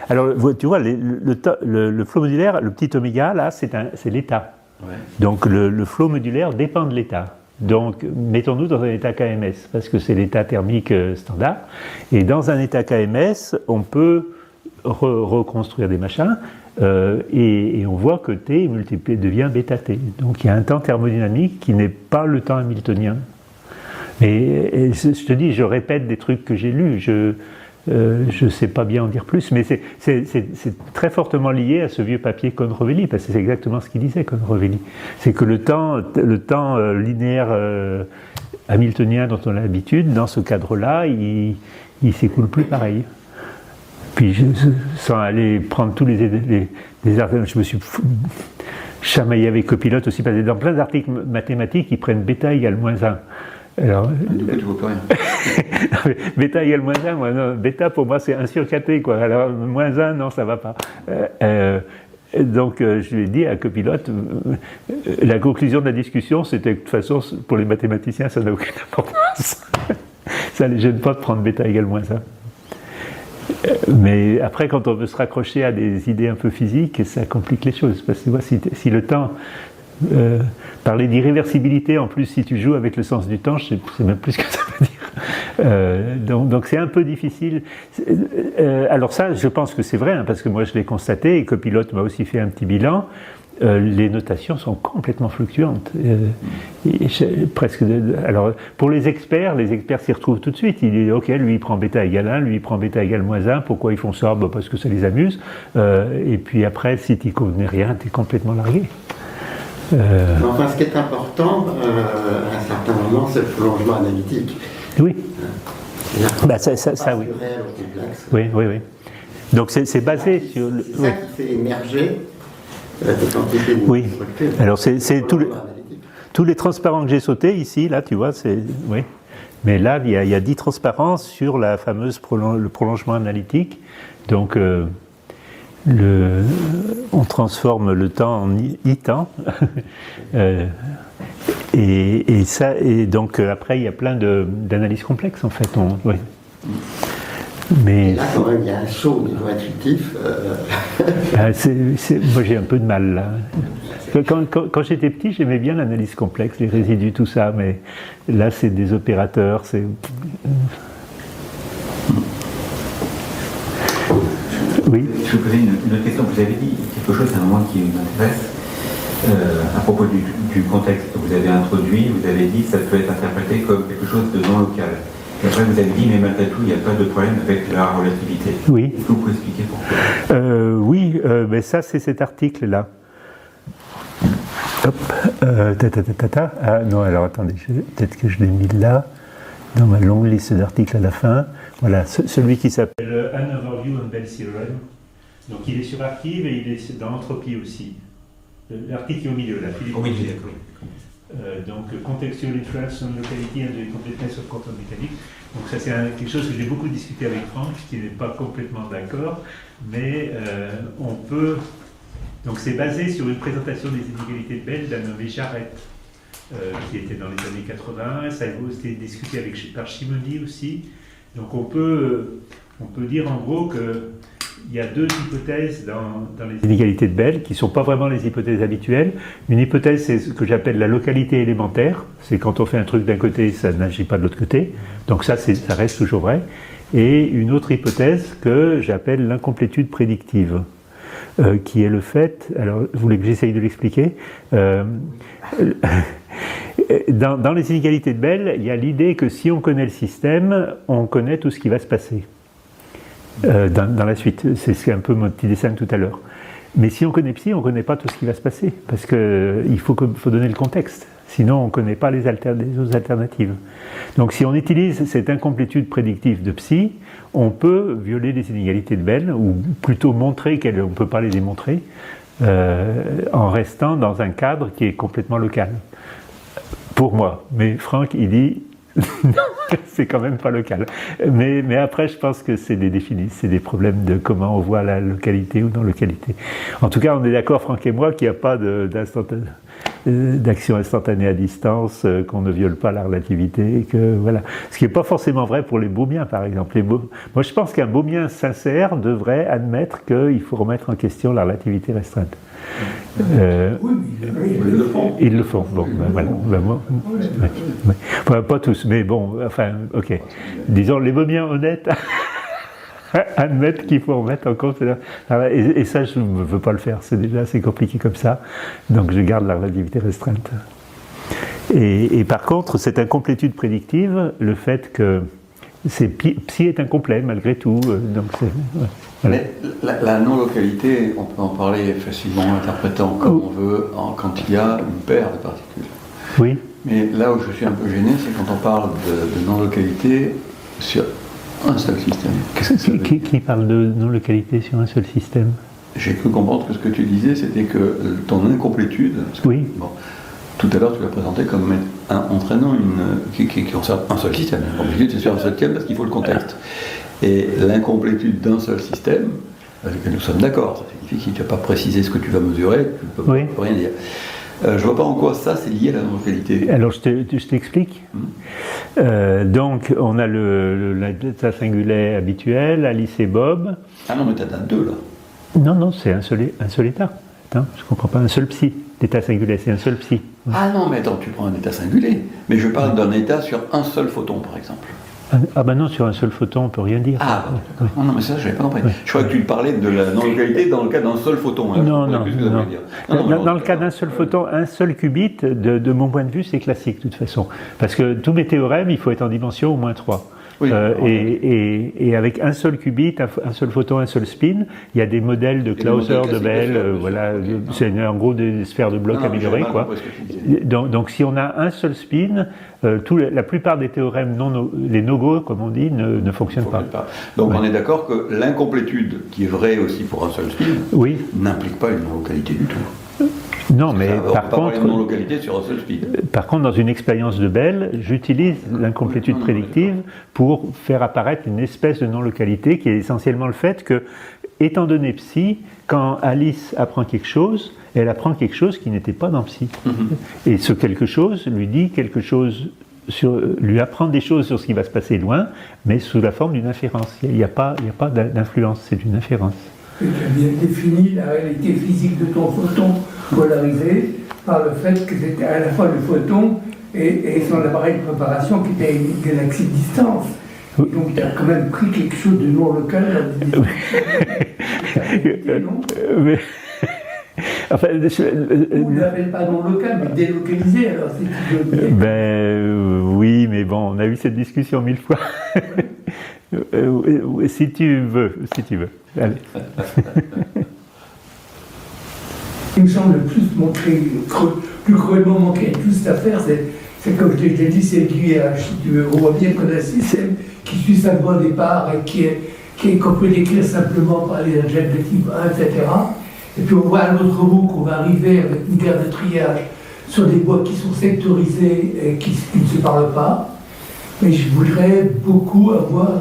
Alors, tu vois, le flot modulaire, le petit oméga, là, c'est l'état. Ouais. Donc, le flot modulaire dépend de l'état. Donc, mettons-nous dans un état KMS, parce que c'est l'état thermique standard. Et dans un état KMS, on peut reconstruire des machins, et on voit que T multiplié devient bêta T. Donc, il y a un temps thermodynamique qui n'est pas le temps hamiltonien. Et je te dis, je répète des trucs que j'ai lus. Je ne sais pas bien en dire plus, mais c'est très fortement lié à ce vieux papier Cohn-Rovelli, parce que c'est exactement ce qu'il disait, Cohn-Rovelli. C'est que le temps linéaire hamiltonien dont on a l'habitude, dans ce cadre-là, il s'écoule plus pareil. Puis, sans aller prendre tous les articles, je me suis chamaillé avec Copilote aussi, parce que dans plein d'articles mathématiques, ils prennent bêta égale moins 1. Alors, du coup, tu vois plus rien. Bêta égale moins 1, moi, non, bêta pour moi c'est 1 sur kt, quoi. Alors moins 1, non, ça va pas. Donc je lui ai dit à Copilote, la conclusion de la discussion, c'était que de toute façon, pour les mathématiciens, ça n'a aucune importance. Ça ne les gêne pas de prendre bêta égale moins 1. Mais après, quand on veut se raccrocher à des idées un peu physiques, ça complique les choses. Parce que tu vois, si le temps... parler d'irréversibilité, en plus, si tu joues avec le sens du temps, je ne sais même plus ce que ça veut dire. Donc c'est un peu difficile. Alors ça, je pense que c'est vrai, hein, parce que moi je l'ai constaté, et Copilote m'a aussi fait un petit bilan. Les notations sont complètement fluctuantes. Alors, pour les experts s'y retrouvent tout de suite. Il dit, ok, lui il prend bêta égale 1, lui il prend bêta égale moins 1. Pourquoi ils font ça? Parce que ça les amuse. Et puis après, si tu ne connais rien, tu es complètement largué. Enfin, ce qui est important, à un certain moment, c'est le prolongement analytique. Oui. Ça, oui. Réel au complexe. Oui. Donc c'est basé sur... C'est ça qui fait émerger des quantités de oui. structures. Alors c'est tous les transparents que j'ai sautés ici, là, tu vois, c'est... Oui. Mais là, il y a 10 transparences sur la fameuse le prolongement analytique. Donc... on transforme le temps en i-temps. Et donc après, il y a plein d'analyses complexes, en fait. Oui. Mais là, quand même, il y a un saut au niveau intuitif. Moi, j'ai un peu de mal, là. Quand j'étais petit, j'aimais bien l'analyse complexe, les résidus, tout ça, mais là, c'est des opérateurs, c'est... Oui. Je vais vous poser une autre question. Vous avez dit quelque chose à un moment qui m'intéresse à propos du contexte que vous avez introduit. Vous avez dit que ça peut être interprété comme quelque chose de non local. Et après, vous avez dit, mais malgré tout, il n'y a pas de problème avec la relativité. Oui. Est-ce que vous pouvez expliquer pourquoi? Oui, mais ça, c'est cet article-là. Hop. Ah non, alors attendez, peut-être que je l'ai mis là, dans ma longue liste d'articles à la fin. Voilà, celui qui s'appelle An Overview on Bell Theorem. Donc il est sur Archive et il est dans Entropie aussi. L'article est au milieu, là. Au milieu, d'accord. Donc Contextual Influence on Locality and the Completeness of Quantum Mechanics. Donc ça c'est quelque chose que j'ai beaucoup discuté avec Franck, qui n'est pas complètement d'accord, mais on peut... Donc c'est basé sur une présentation des inégalités de Bell d'un nommé Jarrett, qui était dans les années 80, ça a été discuté par Shimoni aussi. Donc on peut dire en gros qu'il y a deux hypothèses dans les inégalités de Bell qui ne sont pas vraiment les hypothèses habituelles. Une hypothèse, c'est ce que j'appelle la localité élémentaire. C'est quand on fait un truc d'un côté, ça n'agit pas de l'autre côté. Donc ça reste toujours vrai. Et une autre hypothèse que j'appelle l'incomplétude prédictive, qui est le fait... Alors, vous voulez que j'essaye de l'expliquer Dans les inégalités de Bell, il y a l'idée que si on connaît le système, on connaît tout ce qui va se passer dans la suite. C'est un peu mon petit dessin de tout à l'heure. Mais si on connaît Psi, on ne connaît pas tout ce qui va se passer, parce qu'il faut donner le contexte. Sinon, on ne connaît pas les autres alternatives. Donc si on utilise cette incomplétude prédictive de Psi, on peut violer les inégalités de Bell, ou plutôt montrer qu'on ne peut pas les démontrer, en restant dans un cadre qui est complètement local. Pour moi. Mais Franck, il dit, c'est quand même pas local. Mais après, je pense que c'est des problèmes de comment on voit la localité ou non-localité. En tout cas, on est d'accord, Franck et moi, qu'il n'y a pas d'action instantanée à distance, qu'on ne viole pas la relativité, que voilà. Ce qui n'est pas forcément vrai pour les Bohmiens, par exemple. Moi, je pense qu'un Bohmien sincère devrait admettre qu'il faut remettre en question la relativité restreinte. Oui, ils le font. Bon, voilà. Pas tous, mais bon, enfin, ok. Disons, les Bohmiens honnêtes admettent qu'il faut remettre en compte. Et ça, je ne veux pas le faire. C'est déjà assez compliqué comme ça. Donc, je garde la relativité restreinte. Et par contre, cette incomplétude prédictive, le fait que Psi est incomplet malgré tout. Donc voilà. Mais la non-localité, on peut en parler facilement, interprétant comme on veut, quand il y a une paire de particules. Oui. Mais là où je suis un peu gêné, c'est quand on parle de non-localité sur un seul système. Qu'est-ce que ça veut dire ? Qui parle de non-localité sur un seul système ? J'ai cru comprendre que ce que tu disais, c'était que ton incomplétude... Oui. Bon, tout à l'heure, tu l'as présenté comme entraînant qui concerne un seul système. L'incomplétude, c'est sur un seul système parce qu'il faut le contexte. Et l'incomplétude d'un seul système, avec lequel nous sommes d'accord, ça signifie que si tu n'as pas précisé ce que tu vas mesurer, tu ne peux rien dire. Je ne vois pas en quoi ça, c'est lié à la non-localité. Alors, je t'explique. Donc, on a l'état singulier habituel, Alice et Bob. Ah non, mais tu en as deux, là. Non, c'est un seul état. Attends, je ne comprends pas, un seul psi. L'état singulier, c'est un seul psi. Ah non, mais attends, tu prends un état singulier. Mais je parle d'un état sur un seul photon, par exemple. Ah ben non, sur un seul photon, on ne peut rien dire. Ah, d'accord. Non, mais ça, je n'avais pas compris. Je crois que tu parlais de la non-localité dans le cas d'un seul photon. Hein. Non. Dans le cas non. d'un seul photon, un seul qubit, de mon point de vue, c'est classique de toute façon. Parce que tous mes théorèmes, il faut être en dimension au moins 3. Oui, et avec un seul qubit, un seul photon, un seul spin, il y a des modèles de Clauser, de Bell, voilà, c'est en gros des sphères de blocs améliorées, quoi. Donc si on a un seul spin, la plupart des théorèmes les no-go, comme on dit, ne fonctionnent pas. Donc on est d'accord que l'incomplétude, qui est vraie aussi pour un seul spin, n'implique pas une non-localité du tout. Non, mais par contre, non-localité sur un seul spin. Par contre, dans une expérience de Bell, j'utilise l'incomplétude prédictive pour faire apparaître une espèce de non-localité qui est essentiellement le fait que, étant donné Psi, quand Alice apprend quelque chose, elle apprend quelque chose qui n'était pas dans Psi. Et ce quelque chose lui dit quelque chose, lui apprend des choses sur ce qui va se passer loin, mais sous la forme d'une inférence. Il n'y a pas d'influence, c'est une inférence. Tu as bien défini la réalité physique de ton photon polarisé par le fait que c'était à la fois le photon et son appareil de préparation qui était à une galaxie de distance. Donc tu as quand même pris quelque chose de non local. Enfin, on ne l'appelle pas non local, mais délocalisé, alors si tu veux bien. Oui, mais bon, on a eu cette discussion 1000 fois. Si tu veux. Allez. Il me semble le plus cruellement manquer à toute cette affaire, c'est comme je l'ai dit, c'est l'aiguillage. Si tu veux, on voit bien qu'on a un système qui suit sa voie au départ et qui est qu'on peut décrire simplement par les algèbres de type 1, etc. Et puis on voit à l'autre bout qu'on va arriver avec une guerre de triage sur des bois qui sont sectorisés et qui ne se parlent pas. Mais je voudrais beaucoup avoir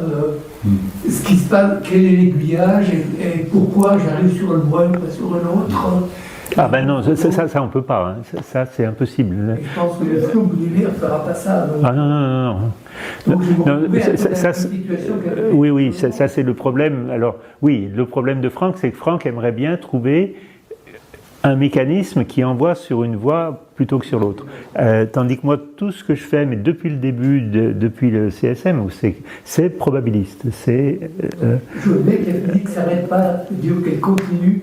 ce qui se passe, quel est l'aiguillage et pourquoi j'arrive sur un bois et pas sur un autre. Ah ben non, ça on peut pas, hein. Ça c'est impossible. Et je pense que le flou modulaire ne fera pas ça. Donc. Ah non. Donc oui, ça c'est le problème. Alors oui, le problème de Franck, c'est que Franck aimerait bien trouver un mécanisme qui envoie sur une voie plutôt que sur l'autre. Tandis que moi, tout ce que je fais, mais depuis le début, depuis le CSM, c'est probabiliste. Je veux bien qu'elle dit que ça n'arrête pas, qu'elle continue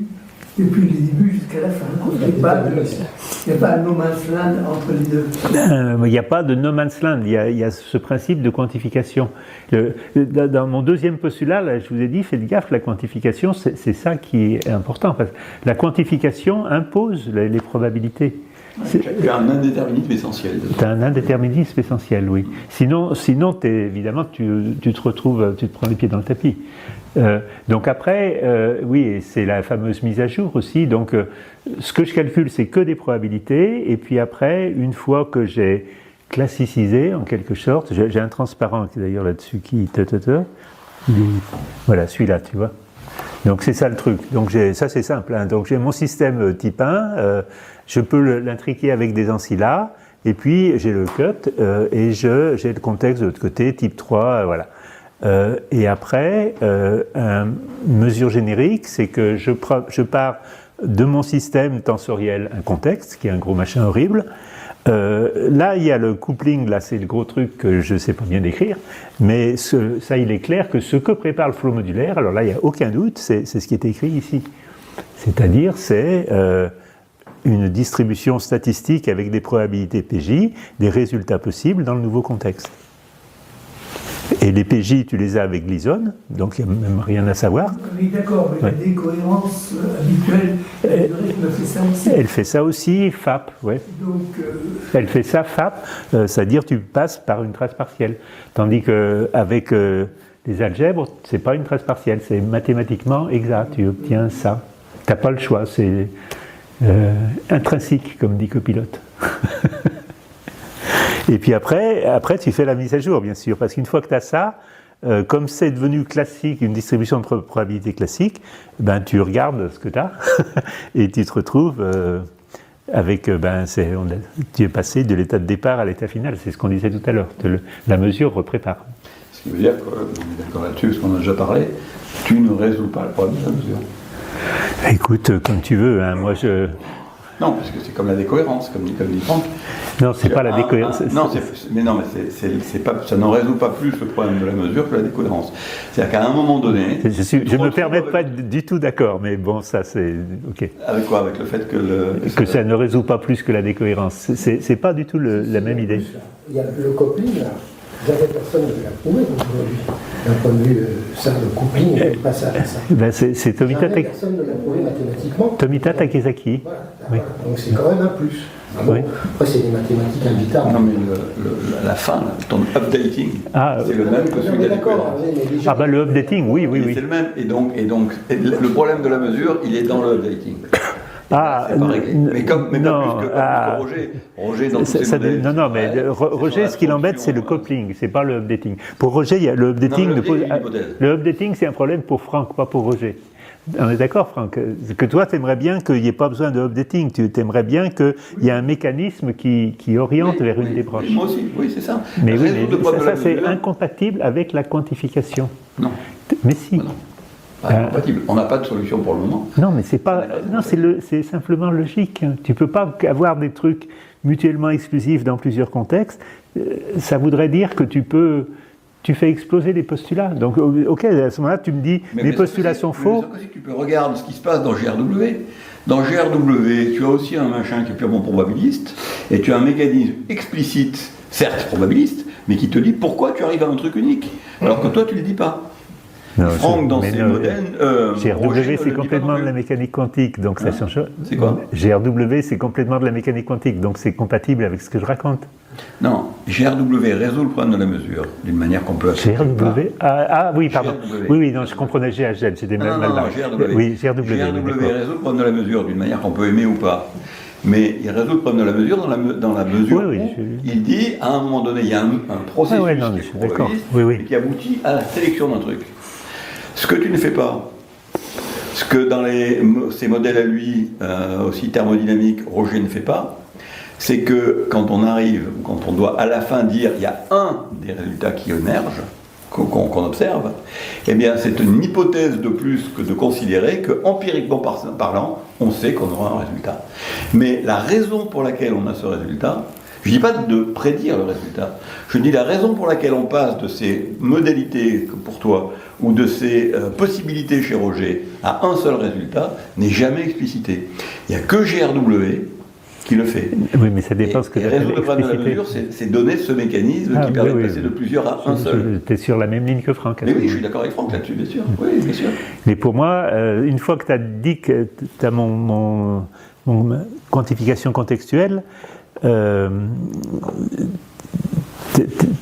depuis le début jusqu'à la fin. Il n'y a pas un no man's land entre les deux. Il n'y a pas de no man's land, il y a ce principe de quantification. Dans mon deuxième postulat, là, je vous ai dit, faites gaffe, la quantification, c'est ça qui est important. Parce que la quantification impose les probabilités. Tu as un indéterminisme essentiel. Tu as un indéterminisme essentiel, oui. Sinon évidemment, tu te retrouves, tu te prends les pieds dans le tapis. Donc après, oui, c'est la fameuse mise à jour aussi. Donc, ce que je calcule, c'est que des probabilités. Et puis après, une fois que j'ai classicisé, en quelque sorte, j'ai un transparent d'ailleurs là-dessus qui... Voilà, celui-là, tu vois. Donc c'est ça le truc. Donc ça c'est simple. Hein. Donc j'ai mon système type 1, je peux l'intriquer avec des ancillas, et puis j'ai le cut, et j'ai le contexte de l'autre côté, type 3, voilà. Et après, une mesure générique, c'est que je pars de mon système tensoriel un contexte, qui est un gros machin horrible. Là, il y a le coupling, là c'est le gros truc que je ne sais pas bien décrire, mais ça il est clair que ce que prépare le flot modulaire, alors là il n'y a aucun doute, c'est ce qui est écrit ici. C'est-à-dire c'est une distribution statistique avec des probabilités PJ, des résultats possibles dans le nouveau contexte. Et les PJ, tu les as avec Gleason, donc il n'y a même rien à savoir. Oui, d'accord, mais la décohérence habituelle, elle fait ça aussi. Elle fait ça aussi, FAP, oui. Elle fait ça, FAP, c'est-à-dire tu passes par une trace partielle. Tandis qu'avec les algèbres, c'est pas une trace partielle, c'est mathématiquement exact, tu obtiens ça. Tu n'as pas le choix, c'est intrinsèque, comme dit Copilote. Et puis après, tu fais la mise à jour, bien sûr, parce qu'une fois que tu as ça, comme c'est devenu classique, une distribution de probabilité classique, ben, tu regardes ce que tu as et tu te retrouves avec, tu es passé de l'état de départ à l'état final, c'est ce qu'on disait tout à l'heure, la mesure reprépare. Ce qui veut dire qu'on est d'accord là-dessus, parce qu'on en a déjà parlé, tu ne résous pas le problème de la mesure. Écoute, comme tu veux, hein, moi je... Non, parce que c'est comme la décohérence, comme dit Franck. Non, c'est pas la décohérence. Non, mais c'est pas, ça ne résout pas plus le problème de la mesure que la décohérence. C'est-à-dire qu'à un moment donné... Je ne me permets pas du tout d'accord, mais bon, ça c'est... ok. Avec quoi? Avec le fait que... Que ça ne résout pas plus que la décohérence. C'est pas du tout la même idée. Il y a le coupling, là. Jamais personne ne l'a prouvé aujourd'hui. D'un point de vue, ça, le coupling, on passe à ça. Ben c'est Tomita Personne ne l'a prouvé mathématiquement. Takezaki. Voilà, Oui. Donc c'est quand même un plus. Ah bon, Oui. Après, c'est des mathématiques invitables. Non, mais la fin, là, ton updating, c'est le même que celui de la décohérence. Ah bah le updating, oui. C'est le même. Et donc, le problème de la mesure, il est dans le updating. Ah, c'est pas réglé. Mais pas plus que Roger. Roger, dans tous ses modèles. Non, mais Roger, ce qui l'embête, c'est le coupling, c'est pas le updating. Pour Roger, il y a le updating. Le updating, c'est un problème pour Franck, pas pour Roger. On est d'accord, Franck, que toi, tu aimerais bien qu'il n'y ait pas besoin de updating, tu aimerais bien qu'il y ait un mécanisme qui oriente vers une des branches. Moi aussi, oui, c'est ça. Mais oui, mais ça c'est incompatible avec la quantification. Non. Mais si. Non. Pas incompatible. On n'a pas de solution pour le moment. Non, mais c'est pas. Non, c'est simplement logique. Tu peux pas avoir des trucs mutuellement exclusifs dans plusieurs contextes. Ça voudrait dire que tu fais exploser les postulats. Donc, ok, à ce moment-là, tu me dis, les postulats sont faux. Mais tu peux regarder ce qui se passe dans GRW. Dans GRW, tu as aussi un machin qui est purement probabiliste, et tu as un mécanisme explicite, certes probabiliste, mais qui te dit pourquoi tu arrives à un truc unique, alors que toi, tu ne le dis pas. Non, Franck, dans ses modèles... GRW, c'est complètement de la mécanique quantique, donc ça change... C'est quoi? GRW, c'est complètement de la mécanique quantique, donc c'est compatible avec ce que je raconte. Non, GRW résout le problème de la mesure, d'une manière qu'on peut... GRW oui, pardon. Oui, non, je comprenais GHL, j'étais mal là. GRW. Oui, GRW. GRW résout le problème de la mesure, d'une manière qu'on peut aimer ou pas. Mais il résout le problème de la mesure dans la mesure où il dit, à un moment donné, il y a un processus qui est probabiliste et qui aboutit à la sélection d'un truc. Ce que tu ne fais pas, ce que dans ces modèles à lui, aussi thermodynamiques, Roger ne fait pas, c'est que quand on doit à la fin dire il y a un des résultats qui émerge, qu'on observe, eh bien c'est une hypothèse de plus que de considérer que, empiriquement parlant, on sait qu'on aura un résultat. Mais la raison pour laquelle on a ce résultat, je ne dis pas de prédire le résultat, je dis la raison pour laquelle on passe de ces modalités pour toi, ou de ces possibilités chez Roger, à un seul résultat, n'est jamais explicitée. Il n'y a que GRW qui le fait. Oui, mais ça dépend ce que tu appelles résoudre le problème de la mesure, c'est donner ce mécanisme qui permet de passer de plusieurs à un seul. Tu es sur la même ligne que Franck. Mais oui, je suis d'accord avec Franck là-dessus, bien sûr. Oui, bien sûr. Mais pour moi, une fois que tu as dit que tu as mon quantification contextuelle,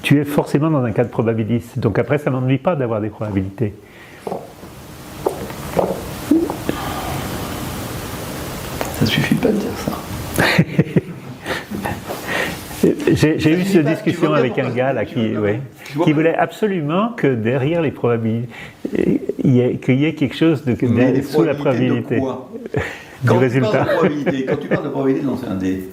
tu es forcément dans un cadre probabiliste. Donc après, ça ne m'ennuie pas d'avoir des probabilités. Ça suffit pas de dire ça. J'ai eu cette discussion avec un gars là qui voulait absolument que derrière les probabilités, qu'il y ait quelque chose sous la probabilité du résultat. Quand tu parles de probabilité de lancer un dé,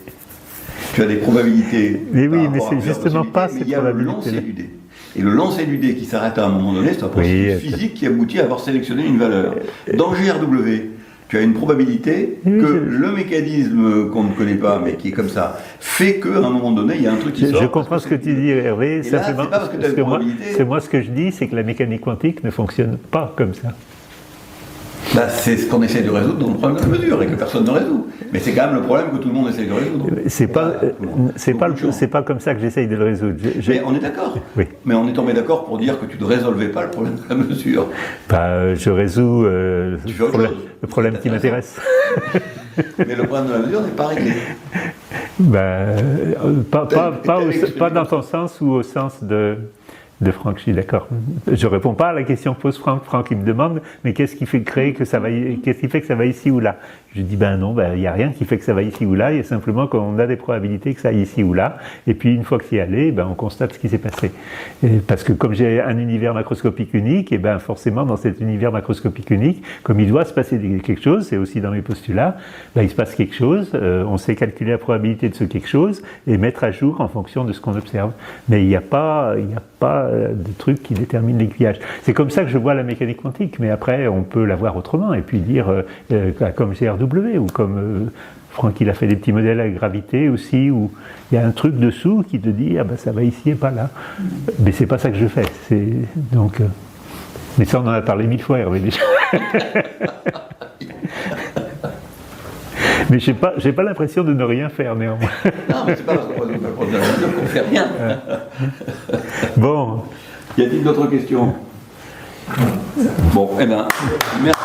tu as des probabilités. Mais oui, mais c'est justement pas cette probabilité. Et le lancer du dé qui s'arrête à un moment donné, c'est un processus physique qui aboutit à avoir sélectionné une valeur. Dans GRW, tu as une probabilité que le mécanisme qu'on ne connaît pas, mais qui est comme ça, fait qu'à un moment donné, il y a un truc qui sort. Je comprends ce que tu dis, Hervé. Simplement, c'est pas parce que tu as une probabilité. Moi, ce que je dis, c'est que la mécanique quantique ne fonctionne pas comme ça. Bah, c'est ce qu'on essaie de résoudre dans le problème de la mesure et que personne ne résout. Mais c'est quand même le problème que tout le monde essaie de résoudre. C'est pas comme ça que j'essaye de le résoudre. Mais on est d'accord. Oui. Mais on est tombé d'accord pour dire que tu ne résolvais pas le problème de la mesure. Bah, je résous le problème qui m'intéresse. Mais le problème de la mesure n'est pas réglé. Pas dans ton sens ou au sens de Franck, je suis d'accord. Je réponds pas à la question que pose Franck. Franck, il me demande, mais qu'est-ce qui fait que ça va ici ou là? Je dis, non, il n'y a rien qui fait que ça va ici ou là, il y a simplement qu'on a des probabilités que ça aille ici ou là, et puis une fois que c'est allé, on constate ce qui s'est passé. Parce que comme j'ai un univers macroscopique unique, et forcément dans cet univers macroscopique unique, comme il doit se passer quelque chose, c'est aussi dans mes postulats, il se passe quelque chose, on sait calculer la probabilité de ce quelque chose, et mettre à jour en fonction de ce qu'on observe. Mais il n'y a pas de truc qui détermine l'aiguillage. C'est comme ça que je vois la mécanique quantique, mais après on peut la voir autrement et puis dire comme GRW ou comme Franck, il a fait des petits modèles à gravité aussi, où il y a un truc dessous qui te dit, ah ben ça va ici et pas là. Mais c'est pas ça que je fais. Donc, mais ça, on en a parlé 1000 fois, Hervé, déjà. Mais j'ai pas l'impression de ne rien faire, néanmoins. Non, mais c'est pas parce qu'on ne fait rien. Bon. Y a-t-il d'autres questions? Bon, eh bien, merci.